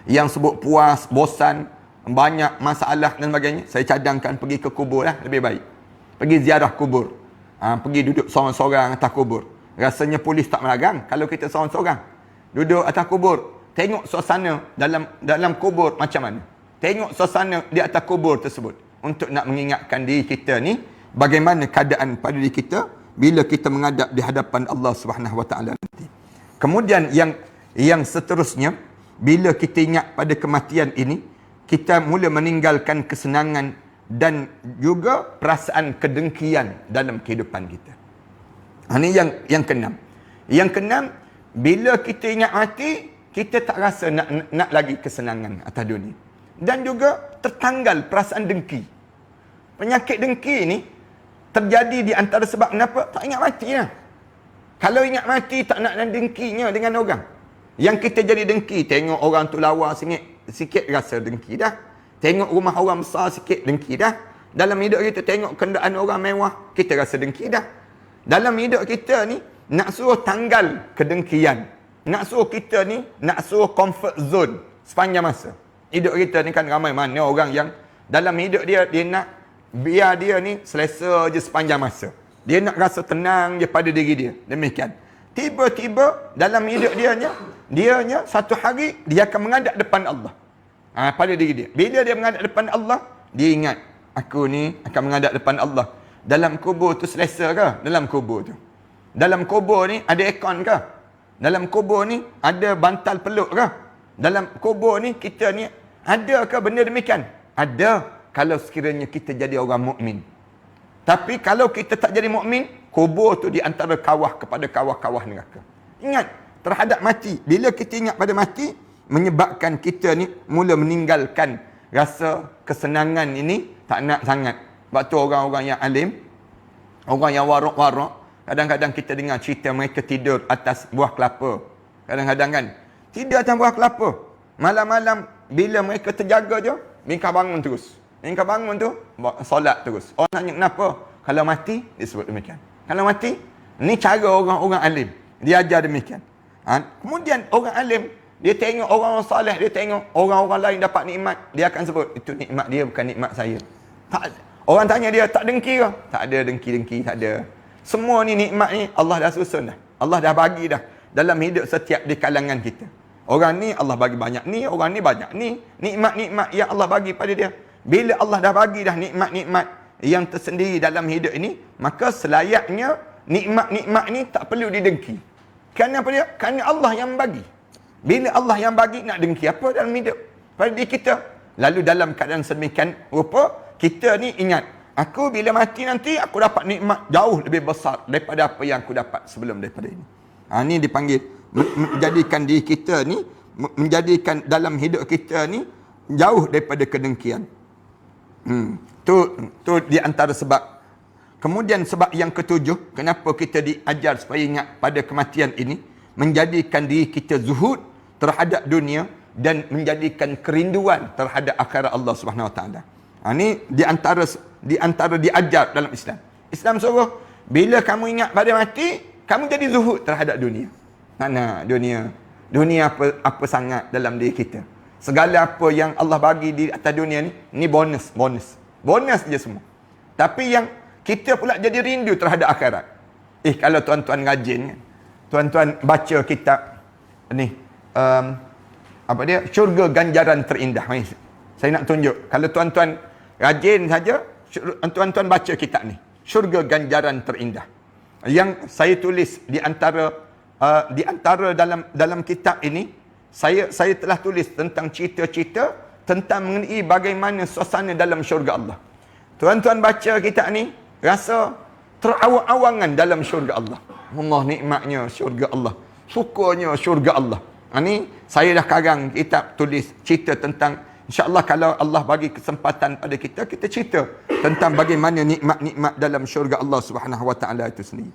Yang sebut puas, bosan, banyak masalah dan sebagainya, saya cadangkan pergi ke kubur lah, lebih baik. Pergi ziarah kubur. Pergi duduk seorang-seorang atas kubur. Rasanya polis tak melarang kalau kita seorang-seorang duduk atas kubur, tengok suasana dalam kubur macam mana. Tengok suasana di atas kubur tersebut untuk nak mengingatkan diri kita ni bagaimana keadaan pada diri kita bila kita menghadap di hadapan Allah Subhanahu Wa Taala nanti. Kemudian yang seterusnya, bila kita ingat pada kematian ini, kita mula meninggalkan kesenangan dan juga perasaan kedengkian dalam kehidupan kita. Ini yang keenam. Yang keenam, bila kita ingat mati, kita tak rasa nak lagi kesenangan atas dunia. Dan juga tertanggal perasaan dengki. Penyakit dengki ni terjadi di antara sebab kenapa? Tak ingat mati lah. Kalau ingat mati, tak nak dengkinya dengan orang. Yang kita jadi dengki, tengok orang tu lawa sikit rasa dengki dah. Tengok rumah orang besar sikit, dengki dah. Dalam hidup kita tengok kenderaan orang mewah, kita rasa dengki dah. Dalam hidup kita ni, nak suruh tanggal kedengkian. Nak suruh kita ni, nak suruh comfort zone sepanjang masa. Hidup kita ni kan ramai mana orang yang dalam hidup dia nak biar dia ni selesa je sepanjang masa. Dia nak rasa tenang je pada diri dia. Demikian. Tiba-tiba dalam hidup dianya satu hari dia akan menghadap depan Allah. Pada diri dia. Bila dia menghadap depan Allah, dia ingat, aku ni akan menghadap depan Allah. Dalam kubur tu selesa ke? Dalam kubur tu. Dalam kubur ni ada aircon ke? Dalam kubur ni ada bantal peluk ke? Dalam kubur ni kita ni ada ke benda demikian? Ada kalau sekiranya kita jadi orang mukmin. Tapi kalau kita tak jadi mukmin, kubur tu di antara kawah kepada kawah-kawah neraka. Ingat terhadap mati. Bila kita ingat pada mati, menyebabkan kita ni mula meninggalkan rasa kesenangan ini, tak nak sangat. Sebab tu orang-orang yang alim, orang yang warak-warak, kadang-kadang kita dengar cerita mereka tidur atas buah kelapa. Kadang-kadang kan, tidur atas buah kelapa. Malam-malam bila mereka terjaga je, mereka bangun terus. Mereka bangun tu, solat terus. Orang tanya kenapa? Kalau mati, disebut demikian. Kalau mati, ni cara orang-orang alim. Dia ajar demikian. Kemudian orang alim, dia tengok orang-orang saleh, dia tengok orang-orang lain dapat nikmat, dia akan sebut, itu nikmat dia bukan nikmat saya. Tak, orang tanya dia, tak dengki ke? Tak ada dengki-dengki, tak ada. Semua ni nikmat ni Allah dah susun dah. Allah dah bagi dah dalam hidup setiap di kalangan kita. Orang ni Allah bagi banyak ni, orang ni banyak ni. Nikmat-nikmat yang Allah bagi pada dia. Bila Allah dah bagi dah nikmat-nikmat yang tersendiri dalam hidup ini, maka selayaknya nikmat-nikmat ni tak perlu didengki. Kerana apa dia? Kerana Allah yang bagi. Bila Allah yang bagi, nak dengki apa dalam hidup pada diri kita? Lalu dalam keadaan sedemikian rupa, kita ni ingat, aku bila mati nanti, aku dapat nikmat jauh lebih besar daripada apa yang aku dapat sebelum daripada ini. Ini dipanggil, menjadikan diri kita ni, menjadikan dalam hidup kita ni, jauh daripada kedengkian. Tu di antara sebab. Kemudian sebab yang ketujuh, kenapa kita diajar supaya ingat pada kematian ini, menjadikan diri kita zuhud terhadap dunia dan menjadikan kerinduan terhadap akhirat Allah Subhanahu Wa Taala. Ini di antara diajar dalam Islam. Islam suruh bila kamu ingat pada mati, kamu jadi zuhud terhadap dunia. Mana dunia apa sangat dalam diri kita. Segala apa yang Allah bagi di atas dunia ni bonus je semua. Tapi yang kita pula jadi rindu terhadap akhirat. Kalau tuan-tuan rajin kan, tuan-tuan baca kitab ni, apa dia, syurga ganjaran terindah. Saya nak tunjuk, kalau tuan-tuan rajin saja, tuan-tuan baca kitab ni, syurga ganjaran terindah, yang saya tulis di antara dalam kitab ini, saya telah tulis tentang cerita-cerita tentang mengenai bagaimana suasana dalam syurga Allah. Tuan-tuan baca kitab ni, rasa terawang-awangan dalam syurga Allah. Allah nikmatnya syurga Allah, syukurnya syurga Allah. Ini saya dah karang kitab tulis cerita tentang InsyaAllah kalau Allah bagi kesempatan pada kita, kita cerita tentang bagaimana nikmat-nikmat dalam syurga Allah Subhanahu Wa Taala itu sendiri.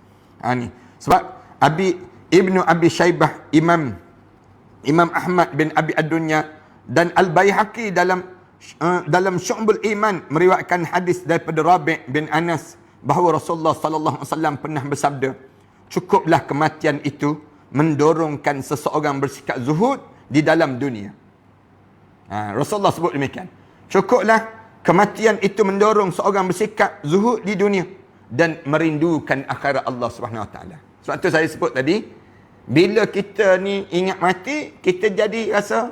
Ni. Sebab Ibnu Abi Syaibah, Imam Ahmad bin Abi Ad-Dunya dan Al-Baihaqi dalam Syu'bul Iman meriwayatkan hadis daripada Rabi' bin Anas bahawa Rasulullah sallallahu alaihi wasallam pernah bersabda, cukuplah kematian itu mendorongkan seseorang bersikap zuhud di dalam dunia. Rasulullah sebut demikian. Cukuplah kematian itu mendorong seorang bersikap zuhud di dunia dan merindukan akhirat Allah Subhanahu Wa Taala. Sebab tu saya sebut tadi, bila kita ni ingat mati, kita jadi rasa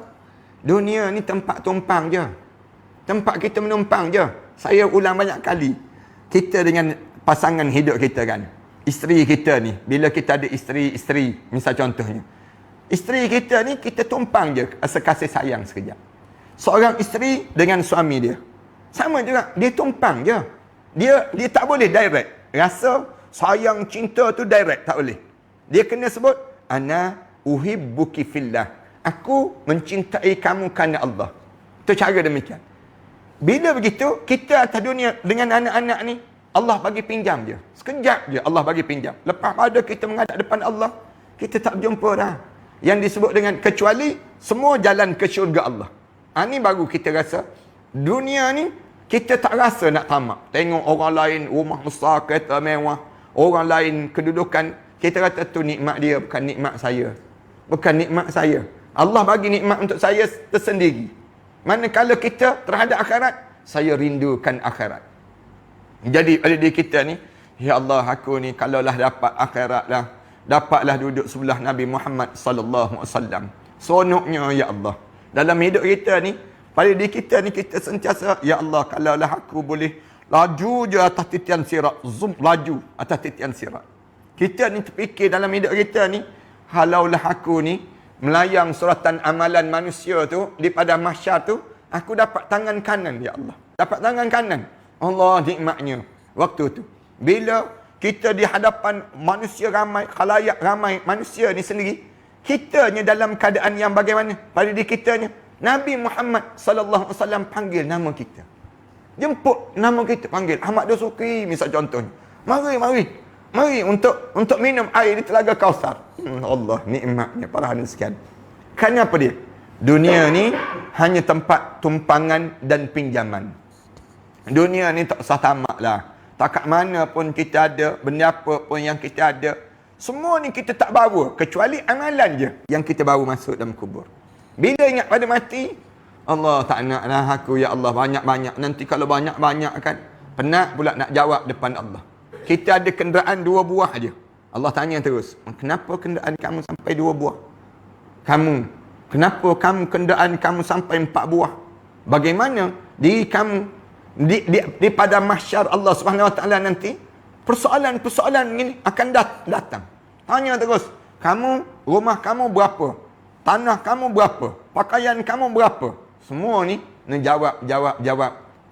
dunia ni tempat tumpang je. Tempat kita menumpang je. Saya ulang banyak kali. Kita dengan pasangan hidup kita kan. Isteri kita ni, bila kita ada isteri, misal contohnya. Isteri kita ni, kita tumpang je. Rasa kasih sayang sekejap. Seorang isteri dengan suami dia. Sama juga, dia tumpang je. Dia tak boleh direct. Rasa sayang, cinta tu direct, tak boleh. Dia kena sebut, ana uhibbuki fillah. Aku mencintai kamu kerana Allah. Itu cara demikian. Bila begitu, kita atas dunia dengan anak-anak ni, Allah bagi pinjam je. Sekejap je Allah bagi pinjam. Lepas pada kita menghadap depan Allah, kita tak berjumpa dah. Yang disebut dengan kecuali, semua jalan ke syurga Allah. Ni baru kita rasa, dunia ni, kita tak rasa nak tamak. Tengok orang lain, rumah besar, kereta mewah. Orang lain, kedudukan. Kita kata tu nikmat dia, bukan nikmat saya. Bukan nikmat saya. Allah bagi nikmat untuk saya tersendiri. Manakala kita terhadap akhirat, saya rindukan akhirat. Jadi pada diri kita ni, ya Allah, aku ni kalaulah dapat akhirat lah, dapatlah duduk sebelah Nabi Muhammad sallallahu alaihi wasallam. Seronoknya ya Allah. Dalam hidup kita ni, pada diri kita ni, kita sentiasa, ya Allah, kalaulah aku boleh laju je atas titian sirat, zoom, laju atas titian sirat. Kita ni terfikir dalam hidup kita ni, kalaulah aku ni melayang suratan amalan manusia tu di padang mahsyar tu, aku dapat tangan kanan, ya Allah. Dapat tangan kanan. Allah nikmatnya waktu tu. Bila kita di hadapan manusia ramai, khalayak ramai, manusia ni sendiri, kitanya dalam keadaan yang bagaimana? Pada diri kitanya, Nabi Muhammad sallallahu alaihi wasallam panggil nama kita. Jemput nama kita, panggil Ahmad Dasuki misal contohnya. Mari untuk minum air di Telaga Kausar. Allah nikmatnya para hadirin sekalian. Kenapa dia? Dunia ni hanya tempat tumpangan dan pinjaman. Dunia ni tak usah tamak lah. Tak kat mana pun kita ada, benda apa pun yang kita ada, semua ni kita tak bawa, kecuali amalan je yang kita bawa masuk dalam kubur. Bila ingat pada mati, Allah tak naklah aku, ya Allah, banyak-banyak. Nanti kalau banyak-banyak kan, penat pula nak jawab depan Allah. Kita ada kenderaan 2 buah aja. Allah tanya terus, kenapa kenderaan kamu sampai 2 buah? Kenapa kenderaan kamu sampai 4 buah? Bagaimana diri kamu di pada mahsyar Allah Subhanahu Wa Taala nanti, persoalan-persoalan ini akan datang. Tanya terus, rumah kamu berapa? Tanah kamu berapa? Pakaian kamu berapa? Semua ni jawab.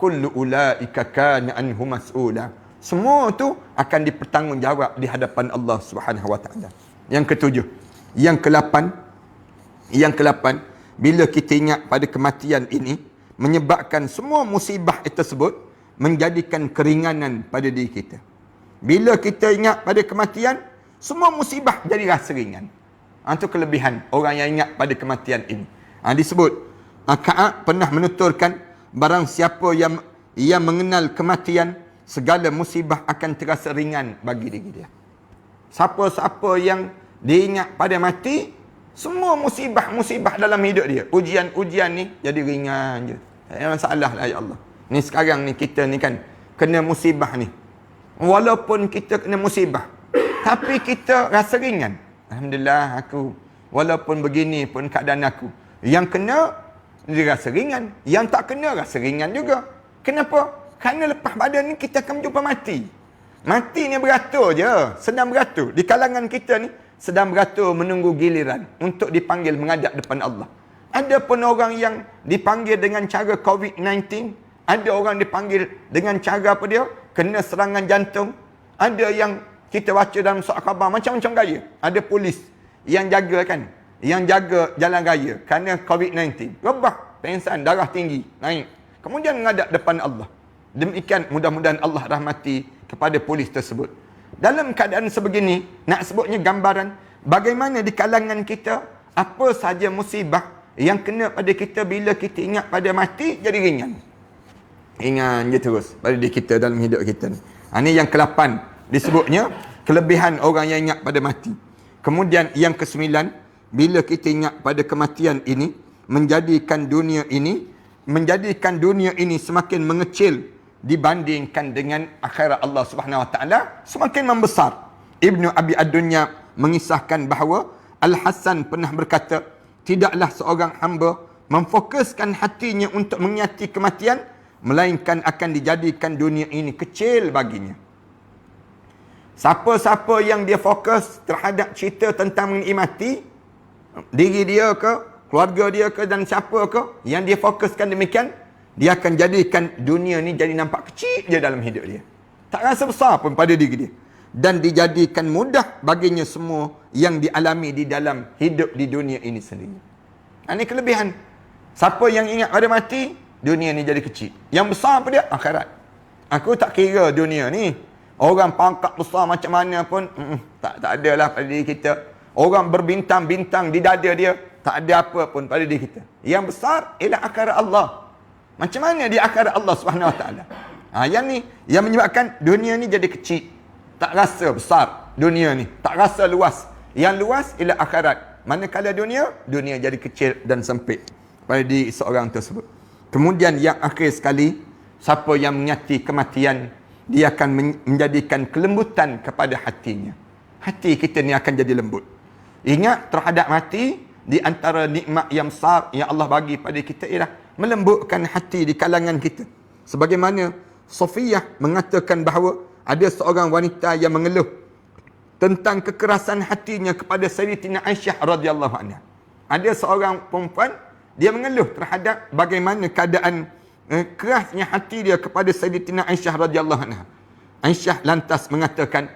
Kullu ulaika kana anhu mas'ula. Semua tu akan dipertanggungjawab di hadapan Allah Subhanahu Wa Taala. Yang ketujuh, yang ke-8, bila kita ingat pada kematian ini, menyebabkan semua musibah tersebut menjadikan keringanan pada diri kita. Bila kita ingat pada kematian, semua musibah jadi rasa ringan. Itu kelebihan orang yang ingat pada kematian ini. Disebut, Ka'ab pernah menuturkan, barang siapa yang mengenal kematian, segala musibah akan terasa ringan bagi diri dia. Siapa-siapa yang diingat pada mati, semua musibah dalam hidup dia, ujian-ujian ni jadi ringan je. Tak ada masalah lah, ya Allah. Ni sekarang ni kita ni kan kena musibah ni. Walaupun kita kena musibah, tapi kita rasa ringan. Alhamdulillah, aku walaupun begini pun keadaan aku, yang kena dia rasa ringan, yang tak kena rasa ringan juga. Kenapa? Kerana lepas badan ni kita akan jumpa mati. Mati ni beratur je, sedang beratur. Di kalangan kita ni sedang beratur menunggu giliran untuk dipanggil menghadap depan Allah. Ada pun orang yang dipanggil dengan cara COVID-19, ada orang dipanggil dengan cara apa dia? Kena serangan jantung. Ada yang kita baca dalam surat khabar macam-macam gaya. Ada polis yang jaga kan, yang jaga jalan raya kerana COVID-19. Rebah pengsan, darah tinggi, naik. Kemudian menghadap depan Allah. Demikian mudah-mudahan Allah rahmati kepada polis tersebut. Dalam keadaan sebegini, nak sebutnya gambaran bagaimana di kalangan kita, apa saja musibah yang kena pada kita bila kita ingat pada mati, jadi ringan. Ringan je terus pada diri kita dalam hidup kita ni. Ini yang ke-8 disebutnya kelebihan orang yang ingat pada mati. Kemudian yang ke-9, bila kita ingat pada kematian ini, menjadikan dunia ini semakin mengecil dibandingkan dengan akhirat Allah Subhanahu Wa Taala, semakin membesar. Ibnu Abi Ad-Dunya mengisahkan bahawa Al-Hasan pernah berkata, tidaklah seorang hamba memfokuskan hatinya untuk mengingati kematian, melainkan akan dijadikan dunia ini kecil baginya. Siapa-siapa yang dia fokus terhadap cerita tentang mengenai mati, diri dia ke, keluarga dia ke, dan siapa ke, yang dia fokuskan demikian, dia akan jadikan dunia ni jadi nampak kecil je dalam hidup dia. Tak rasa besar pun pada diri dia. Dan dijadikan mudah baginya semua yang dialami di dalam hidup di dunia ini sendiri. Ini kelebihan. Siapa yang ingat pada mati, dunia ni jadi kecil. Yang besar apa dia? Akhirat. Aku tak kira dunia ni. Orang pangkat besar macam mana pun, tak adalah pada diri kita. Orang berbintang-bintang di dada dia, tak ada apa pun pada diri kita. Yang besar ialah akhirat Allah. Macam mana di akhirat Allah Subhanahu Wa Taala? Yang ni yang menyebabkan dunia ni jadi kecil. Tak rasa besar dunia ni, tak rasa luas. Yang luas ialah akhirat. Manakala dunia jadi kecil dan sempit pada diri seorang tersebut. Kemudian yang akhir sekali, siapa yang mengingati kematian, dia akan menjadikan kelembutan kepada hatinya. Hati kita ni akan jadi lembut. Ingat terhadap mati, di antara nikmat yang besar yang Allah bagi pada kita ialah melembutkan hati di kalangan kita. Sebagaimana Sofiyah mengatakan bahawa ada seorang wanita yang mengeluh tentang kekerasan hatinya kepada Sayyidatina Aisyah radhiyallahu anha. Ada seorang perempuan, dia mengeluh terhadap bagaimana keadaan kerasnya hati dia kepada Sayyidatina Aisyah radhiyallahu anha. Aisyah lantas mengatakan,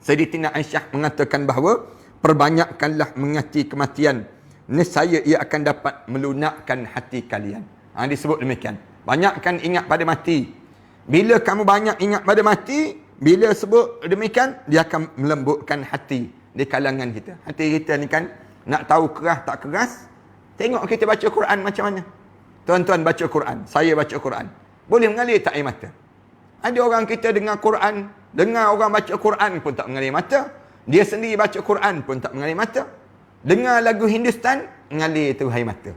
Sayyidatina Aisyah mengatakan bahawa perbanyakkanlah mengingati kematian, nescaya ia akan dapat melunakkan hati kalian. Disebut demikian. Banyakkan ingat pada mati. Bila kamu banyak ingat pada mati, bila sebut demikian, dia akan melembutkan hati di kalangan kita. Hati kita ni kan, nak tahu keras tak keras, tengok kita baca Quran macam mana. Tuan-tuan baca Quran, saya baca Quran, boleh mengalir tak air mata? Ada orang kita dengar Quran, dengar orang baca Quran pun tak mengalir mata. Dia sendiri baca Quran pun tak mengalir mata. Dengar lagu Hindustan, mengalir tu air mata.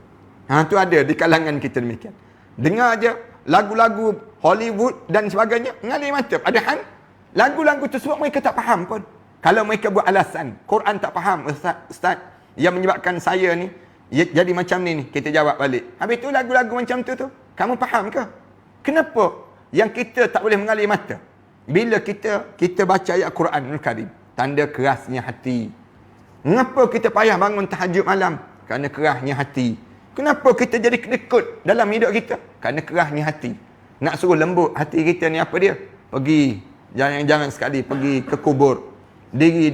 Tu ada di kalangan kita demikian. Dengar je lagu-lagu Hollywood dan sebagainya, mengalir mata. Padahal lagu-lagu tersebut mereka tak faham pun. Kalau mereka buat alasan, Quran tak faham, Ustaz, yang menyebabkan saya ni jadi macam ni, kita jawab balik. Habis tu lagu-lagu macam tu, kamu faham ke? Kenapa yang kita tak boleh mengalir mata? Bila kita baca ayat Quranul Karim, tanda kerasnya hati. Mengapa kita payah bangun tahajud malam? Kerana kerasnya hati. Kenapa kita jadi kedekut dalam hidup kita? Kerana kerasnya hati. Nak suruh lembut hati kita ni apa dia? Pergi, jangan sekali pergi ke kubur. Diri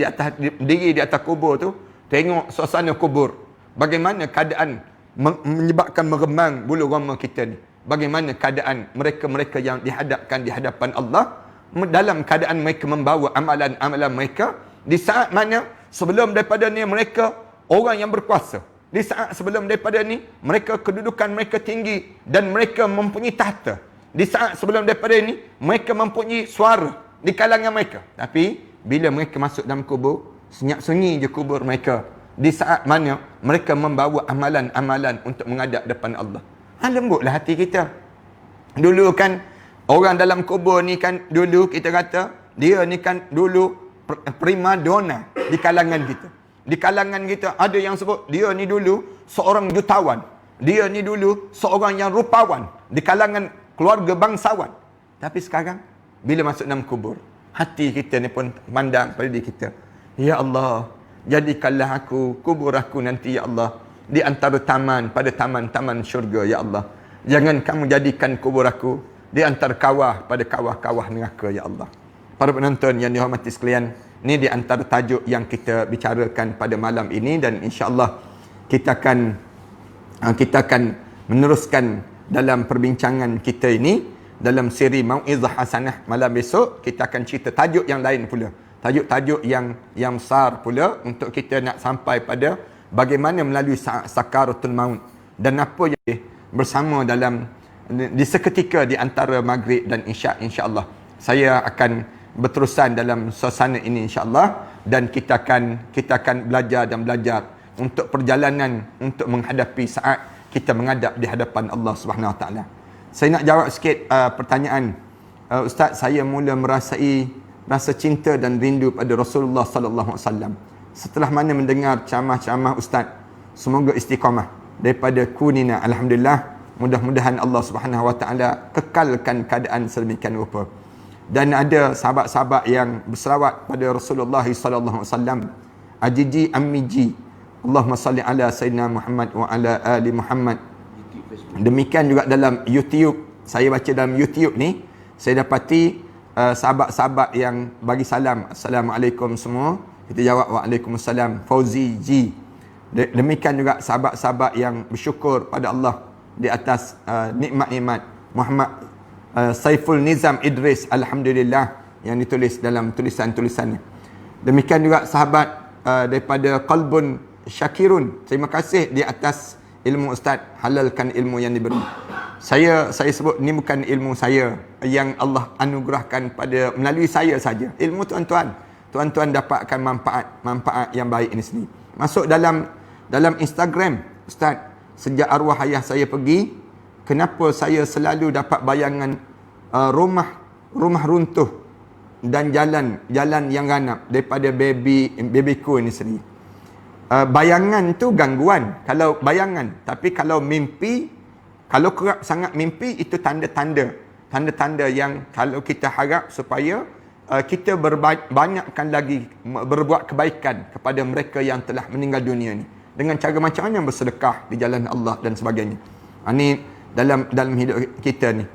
di atas kubur tu, tengok suasana kubur. Bagaimana keadaan menyebabkan meremang bulu roma kita ni. Bagaimana keadaan mereka-mereka yang dihadapkan di hadapan Allah, dalam keadaan mereka membawa amalan-amalan mereka, di saat mana sebelum daripada ni mereka orang yang berkuasa. Di saat sebelum daripada ni mereka kedudukan mereka tinggi dan mereka mempunyai tahta. Di saat sebelum daripada ni mereka mempunyai suara di kalangan mereka. Tapi bila mereka masuk dalam kubur, senyap-sunyi je kubur mereka. Di saat mana mereka membawa amalan-amalan untuk menghadap depan Allah. Lembutlah hati kita. Dulu kan orang dalam kubur ni kan, dulu kita kata dia ni kan dulu prima donna di kalangan kita. Di kalangan kita ada yang sebut dia ni dulu seorang jutawan. Dia ni dulu seorang yang rupawan di kalangan keluarga bangsawan. Tapi sekarang bila masuk dalam kubur, hati kita ni pun pandang pada diri kita. Ya Allah, jadikanlah aku, kubur aku nanti ya Allah, di antara taman, pada taman-taman syurga ya Allah. Jangan kamu jadikan kubur aku di antara kawah pada kawah-kawah neraka ya Allah. Para penonton yang dihormati sekalian, ini di antara tajuk yang kita bicarakan pada malam ini, dan insya-Allah kita akan meneruskan dalam perbincangan kita ini dalam siri Mau'izah Hasanah. Malam besok kita akan cerita tajuk yang lain pula, tajuk-tajuk yang besar pula untuk kita nak sampai pada bagaimana melalui sakaratul maut dan apa yang bersama dalam di seketika di antara maghrib dan isyak. InsyaAllah saya akan berterusan dalam suasana ini insyaAllah, dan kita akan belajar dan belajar untuk perjalanan untuk menghadapi saat kita menghadap di hadapan Allah Subhanahu Wa Taala. Saya nak jawab sikit pertanyaan. Ustaz, saya mula merasai rasa cinta dan rindu pada Rasulullah sallallahu alaihi wasallam setelah mana mendengar ceramah-ceramah ustaz. Semoga istiqamah daripada kunina. Alhamdulillah, mudah-mudahan Allah Subhanahu Wa Taala kekalkan keadaan sedemikian rupa. Dan ada sahabat-sahabat yang berselawat pada Rasulullah sallallahu alaihi wasallam. Ajiji ammiji, Allahumma salli ala sayyidina Muhammad wa ala ali Muhammad. Demikian juga dalam YouTube. Saya baca dalam YouTube ni, saya dapati sahabat-sahabat yang bagi salam, Assalamualaikum semua. Kita jawab Waalaikumsalam. Fauzi Ji. Demikian juga sahabat-sahabat yang bersyukur pada Allah di atas nikmat-nikmat. Muhammad Saiful Nizam Idris, Alhamdulillah, yang ditulis dalam tulisan-tulisannya. Demikian juga sahabat daripada Qalbun Syakirun, terima kasih di atas ilmu ustaz, halalkan ilmu yang diberi. Saya sebut ni bukan ilmu saya yang Allah anugerahkan pada melalui saya saja. Ilmu tuan-tuan dapatkan manfaat yang baik ini sendiri. Masuk dalam Instagram, ustaz, sejak arwah ayah saya pergi, kenapa saya selalu dapat bayangan rumah runtuh dan jalan yang ganap daripada babyku ini sendiri. Bayangan tu gangguan kalau bayangan, tapi kalau mimpi, kalau kerap sangat mimpi, itu tanda-tanda yang kalau kita harap supaya kita banyakkan lagi berbuat kebaikan kepada mereka yang telah meninggal dunia ni dengan cara macam mana, bersedekah di jalan Allah dan sebagainya. Ini dalam hidup kita ni.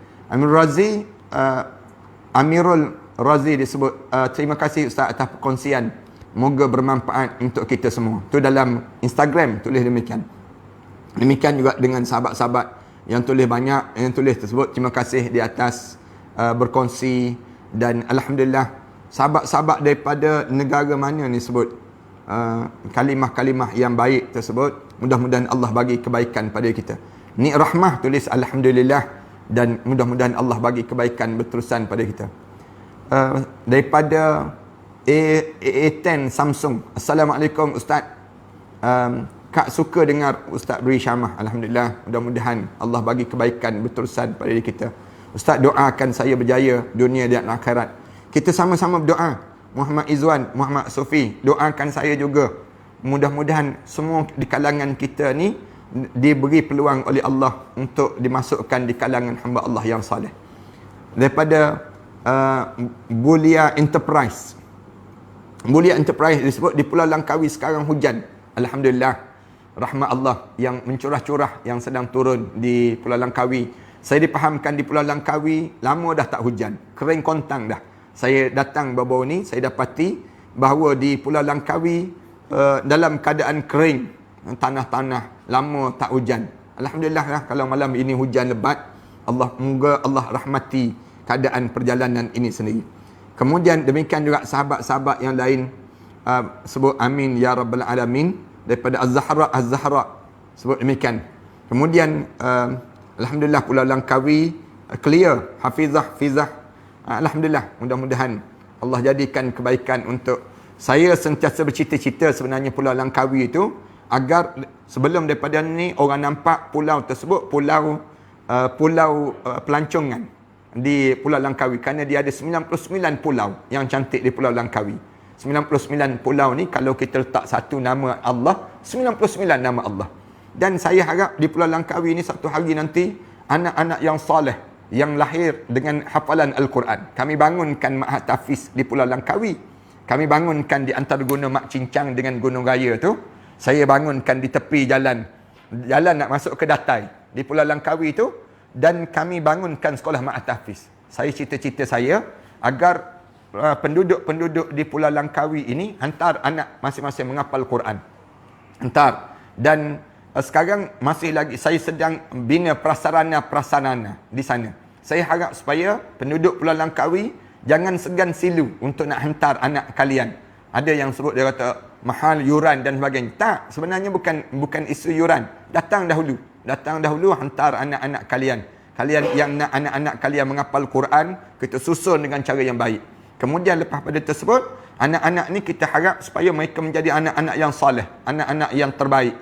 Amirul Razi disebut, terima kasih ustaz atas perkongsian, moga bermanfaat untuk kita semua. Tu dalam Instagram tulis demikian. Demikian juga dengan sahabat-sahabat yang tulis banyak, yang tulis tersebut, terima kasih di atas berkongsi. Dan Alhamdulillah, sahabat-sahabat daripada negara mana ni sebut kalimah-kalimah yang baik tersebut. Mudah-mudahan Allah bagi kebaikan pada kita. Ni rahmah tulis Alhamdulillah, dan mudah-mudahan Allah bagi kebaikan berterusan pada kita. Daripada A10 Samsung, Assalamualaikum Ustaz, Kak suka dengar Ustaz beri syamah. Alhamdulillah, mudah-mudahan Allah bagi kebaikan berterusan pada diri kita. Ustaz doakan saya berjaya dunia dan akhirat. Kita sama-sama berdoa. Muhammad Izwan, Muhammad Sufi, doakan saya juga. Mudah-mudahan semua di kalangan kita ni diberi peluang oleh Allah untuk dimasukkan di kalangan hamba Allah yang saleh. Daripada Bulia Enterprise disebut di Pulau Langkawi sekarang hujan. Alhamdulillah, rahmat Allah yang mencurah-curah yang sedang turun di Pulau Langkawi. Saya dipahamkan di Pulau Langkawi lama dah tak hujan, kering kontang dah. Saya datang baru-baru ni, saya dapati bahawa di Pulau Langkawi dalam keadaan kering, tanah-tanah lama tak hujan. Alhamdulillah lah kalau malam ini hujan lebat. Moga Allah rahmati keadaan perjalanan ini sendiri. Kemudian demikian juga sahabat-sahabat yang lain sebut amin ya rabbal alamin. Daripada Az-Zahra sebut demikian. Kemudian Alhamdulillah Pulau Langkawi clear, Hafizah. Alhamdulillah, mudah-mudahan Allah jadikan kebaikan untuk saya. Sentiasa bercita-cita sebenarnya Pulau Langkawi itu, agar sebelum daripada ni orang nampak pulau tersebut pulau pelancongan di Pulau Langkawi, kerana dia ada 99 pulau yang cantik di Pulau Langkawi. 99 pulau ni kalau kita letak satu nama Allah, 99 nama Allah. Dan saya harap di Pulau Langkawi ni satu hari nanti anak-anak yang soleh yang lahir dengan hafalan Al-Quran, kami bangunkan Ma'had Tahfiz di Pulau Langkawi. Kami bangunkan di antara Gunung Mak Cincang dengan Gunung Raya tu. Saya bangunkan di tepi jalan nak masuk ke Datai di Pulau Langkawi tu, dan kami bangunkan sekolah Ma'had Tahfiz. Saya cita-cita saya agar penduduk-penduduk di Pulau Langkawi ini hantar anak masing-masing menghafal Quran. Hantar. Dan sekarang masih lagi saya sedang bina prasarana di sana. Saya harap supaya penduduk Pulau Langkawi jangan segan silu untuk nak hantar anak kalian. Ada yang sebut, dia kata mahal yuran dan sebagainya. Tak, sebenarnya bukan isu yuran. Datang dahulu hantar anak-anak kalian. Kalian yang nak anak-anak kalian menghafal Quran, kita susun dengan cara yang baik. Kemudian lepas pada tersebut, anak-anak ni kita harap supaya mereka menjadi anak-anak yang soleh, anak-anak yang terbaik.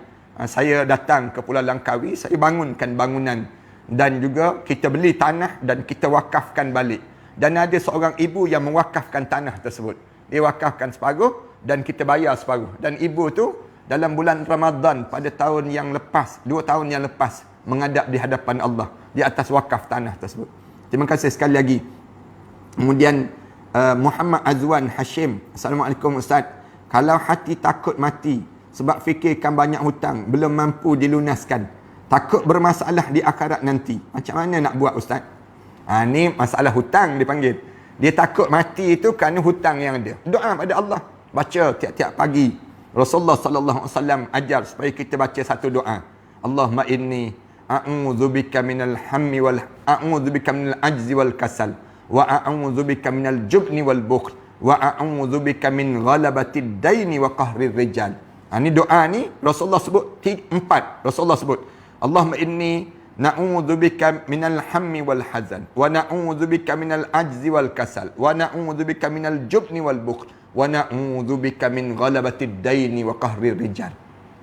Saya datang ke Pulau Langkawi, saya bangunkan bangunan dan juga kita beli tanah dan kita wakafkan balik. Dan ada seorang ibu yang mewakafkan tanah tersebut. Dia wakafkan separuh dan kita bayar separuh. Dan ibu tu dalam bulan Ramadan pada tahun yang lepas, 2 tahun yang lepas, menghadap di hadapan Allah di atas wakaf tanah tersebut. Terima kasih sekali lagi. Kemudian Muhammad Azwan Hashim. Assalamualaikum Ustaz. Kalau hati takut mati sebab fikirkan banyak hutang, belum mampu dilunaskan, takut bermasalah di akhirat nanti, macam mana nak buat Ustaz? Ni masalah hutang dipanggil. Dia takut mati itu kerana hutang yang ada. Doa pada Allah. Baca tiap-tiap pagi. Rasulullah sallallahu alaihi wasallam ajar supaya kita baca satu doa. Allahumma inni a'udzubika minal hammi wal a'udzubika minal ajzi wal kasal wa a'udzubika minal jubni wal bukhl wa a'udzubika min ghalabatid daini wa qahrir rijal. Ni doa ni Rasulullah sebut 4. Rasulullah sebut Allahumma inni na'udzubika minal hammi wal hazan wa na'udzubika minal ajzi wal kasal wa na'udzubika minal jubni wal bukhl wa na'udzubika min ghalabatid daini wa qahrir rijal.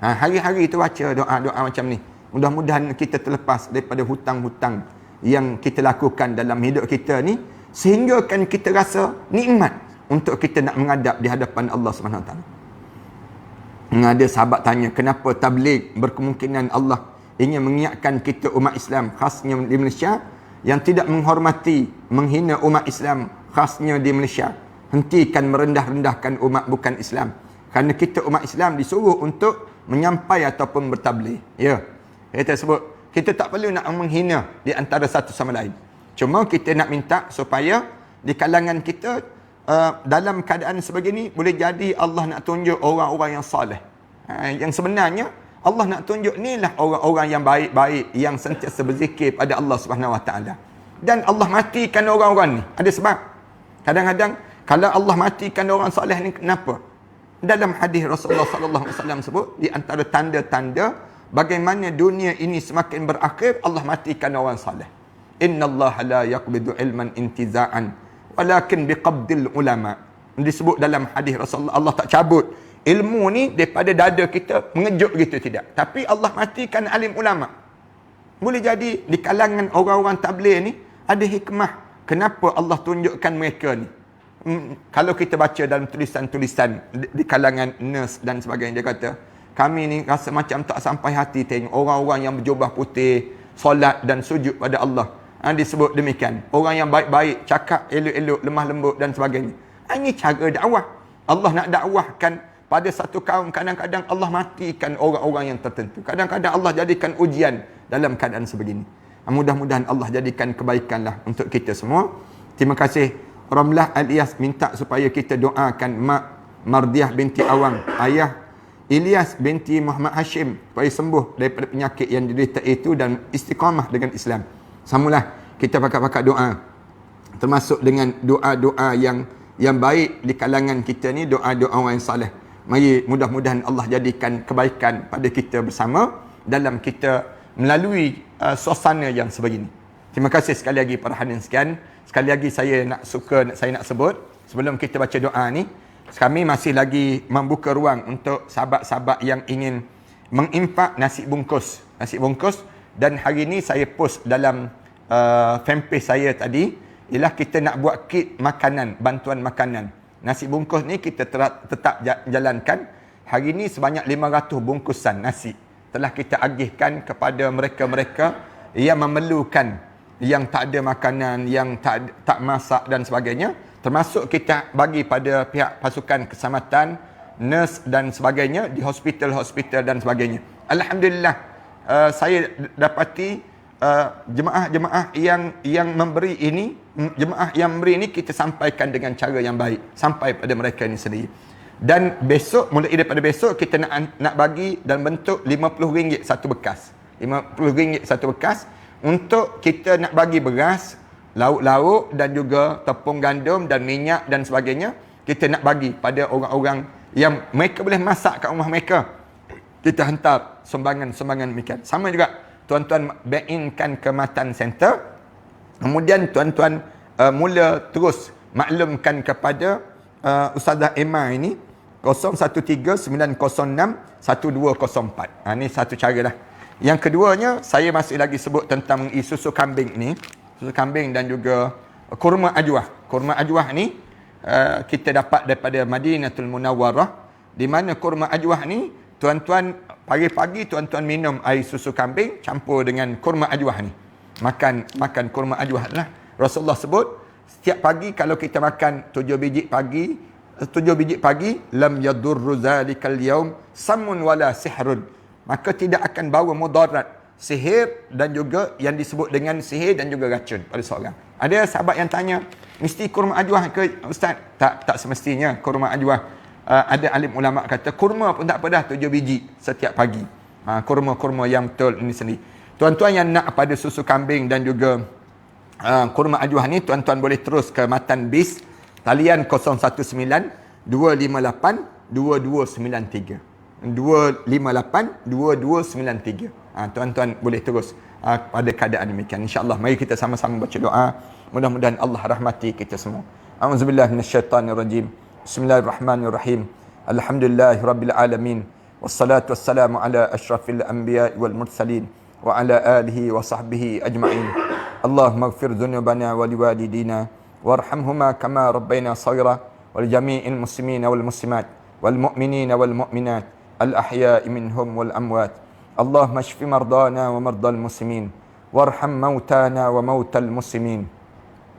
Hari-hari itu baca doa-doa macam ni. Mudah-mudahan kita terlepas daripada hutang-hutang yang kita lakukan dalam hidup kita ni, sehingga kan kita rasa nikmat untuk kita nak menghadap di hadapan Allah Subhanahu Wa Taala. Ada sahabat tanya, kenapa tabligh berkemungkinan Allah ingin mengingatkan kita umat Islam khasnya di Malaysia yang tidak menghormati, menghina umat Islam khasnya di Malaysia. Hentikan merendah-rendahkan umat bukan Islam. Kerana kita umat Islam disuruh untuk menyampai ataupun bertabligh. Ya. Kita sebut, kita tak perlu nak menghina di antara satu sama lain. Cuma kita nak minta supaya di kalangan kita dalam keadaan sebegini, boleh jadi Allah nak tunjuk orang-orang yang soleh. Yang sebenarnya Allah nak tunjuk ni lah orang-orang yang baik-baik, yang sentiasa berzikir pada Allah Subhanahu Wa Taala. Dan Allah matikan orang-orang ni ada sebab. Kadang-kadang kalau Allah matikan orang soleh ni, kenapa? Dalam hadis Rasulullah sallallahu alaihi wasallam sebut, di antara tanda-tanda bagaimana dunia ini semakin berakhir, Allah matikan orang soleh. Innallaha la yaqbidu ilman intiza'an walakin biqabdil ulama. Disebut dalam hadis Rasulullah, Allah tak cabut ilmu ni daripada dada kita mengejut gitu, tidak. Tapi Allah matikan alim ulama. Boleh jadi di kalangan orang-orang tabligh ni ada hikmah kenapa Allah tunjukkan mereka ni. Kalau kita baca dalam tulisan-tulisan di kalangan nurse dan sebagainya, dia kata, kami ni rasa macam tak sampai hati tengok orang-orang yang berjubah putih, solat dan sujud pada Allah. Disebut demikian. Orang yang baik-baik, cakap elok-elok, lemah lembut dan sebagainya. Ini cara dakwah. Allah nak dakwahkan pada satu kaum, kadang-kadang Allah matikan orang-orang yang tertentu. Kadang-kadang Allah jadikan ujian dalam keadaan sebegini. Mudah-mudahan Allah jadikan kebaikanlah untuk kita semua. Terima kasih. Ramlah Al-Iyas minta supaya kita doakan Mak Mardiah binti Awang, ayah Ilyas binti Muhammad Hashim, supaya sembuh daripada penyakit yang diderita itu dan istiqamah dengan Islam. Samalah kita pakat-pakat doa, termasuk dengan doa-doa yang baik di kalangan kita ni, doa-doa orang yang saleh. Mari mudah-mudahan Allah jadikan kebaikan pada kita bersama dalam kita melalui suasana yang sebegini. Terima kasih sekali lagi para hadirin sekalian. Sekali lagi saya nak sebut sebelum kita baca doa ni, kami masih lagi membuka ruang untuk sahabat-sahabat yang ingin menginfak nasi bungkus. Dan hari ni saya post dalam fanpage saya tadi, ialah kita nak buat kit makanan, bantuan makanan. Nasi bungkus ni kita tetap jalankan. Hari ni sebanyak 500 bungkusan nasi telah kita agihkan kepada mereka-mereka yang memerlukan, yang tak ada makanan, yang tak masak dan sebagainya. Termasuk kita bagi pada pihak pasukan keselamatan, nurse dan sebagainya di hospital-hospital dan sebagainya. Alhamdulillah, saya dapati jemaah-jemaah yang memberi ini, jemaah yang memberi ini kita sampaikan dengan cara yang baik sampai pada mereka ini sendiri. Dan besok, mulai daripada besok, kita nak bagi dalam bentuk RM50 satu bekas. RM50 satu bekas untuk kita nak bagi beras, lauk-lauk dan juga tepung gandum dan minyak dan sebagainya. Kita nak bagi pada orang-orang yang mereka boleh masak kat rumah mereka. Kita hantar sumbangan-sumbangan demikian. Sama juga, tuan-tuan bank-inkan ke Matan Center. Kemudian tuan-tuan mula terus maklumkan kepada Ustazah Emma ini 0139061204. Ini satu cara lah. Yang keduanya, saya masih lagi sebut tentang susu kambing ni. Susu kambing dan juga kurma ajwah. Kurma ajwah ni kita dapat daripada Madinatul Munawwarah, di mana kurma ajwah ni tuan-tuan pagi-pagi tuan-tuan minum air susu kambing campur dengan kurma ajwah ni. Makan kurma ajwah lah. Rasulullah sebut setiap pagi kalau kita makan 7 biji pagi lam yadurru zalikal yaum samun wala sihrun, maka tidak akan bawa mudarat sihir dan juga yang disebut dengan sihir dan juga racun pada seorang. Ada sahabat yang tanya, mesti kurma ajwah ke Ustaz? Tak semestinya kurma ajwah. Ada alim ulama kata kurma pun tak apa dah 7 biji setiap pagi. Kurma-kurma yang betul ini sendiri. Tuan-tuan yang nak pada susu kambing dan juga kurma ajwah ni, tuan-tuan boleh terus ke Matan Bis, talian 019 258 2293. 258 2293. Tuan-tuan boleh terus pada keadaan demikian. InsyaAllah mari kita sama-sama baca doa. Mudah-mudahan Allah rahmati kita semua. A'udzubillahi minasyaitanirrajim. Bismillahirrahmanirrahim. Alhamdulillahirabbil alamin. Wassalatu wassalamu ala asyrafil anbiya'i wal mursalin wa ala alihi wa sahbihi ajma'in. Allahumma ighfir dhunubana wa liwalidina warhamhuma kama rabbayna shaghira wal jami'il muslimina wal muslimat wal mu'minina wal mu'minat al ahya'i minhum wal amwat. Allahumma shfi mardana wa mardal muslimin warham mautana wa mautal muslimin.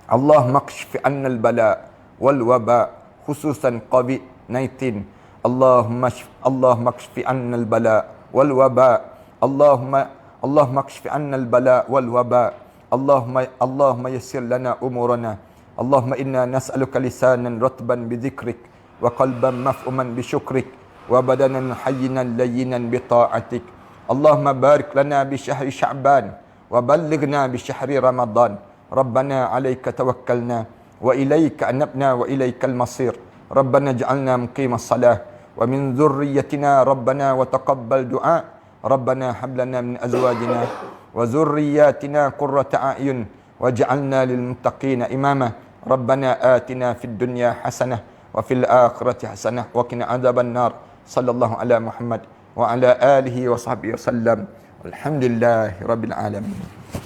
Allahumma kshfi anna al bala wal waba khususan COVID-19. Allahumma kshfi anna al bala wal waba. Allahumma kshfi anna al bala wal waba. Allahumma yassir lana umurana. Allahumma inna nas'aluka lisanan ratban bi dhikrik wa qalban maf'uman bi syukrik wa badanan hayyinan layyinan bi ta'atik. Allahumma barik lana bi syahri Sya'ban wa ballighna bi syahri Ramadan. Rabbana 'alaika tawakkalna wa ilaika anabna wa ilaikal masir. Rabbana ij'alna muqimas salah wa min dhurriyyatina rabbana wa taqabbal du'a. Rabbana hab lana min azwajina wa dhurriyyatina qurrata a'yun waj'alna lil muttaqina imama. Rabbana atina fid dunya hasanah wa fil akhirati hasanah wa qina adzaban nar. Sallallahu ala Muhammad wa ala alihi wa sahbihi wasallam. Alhamdulillahirabbil alamin.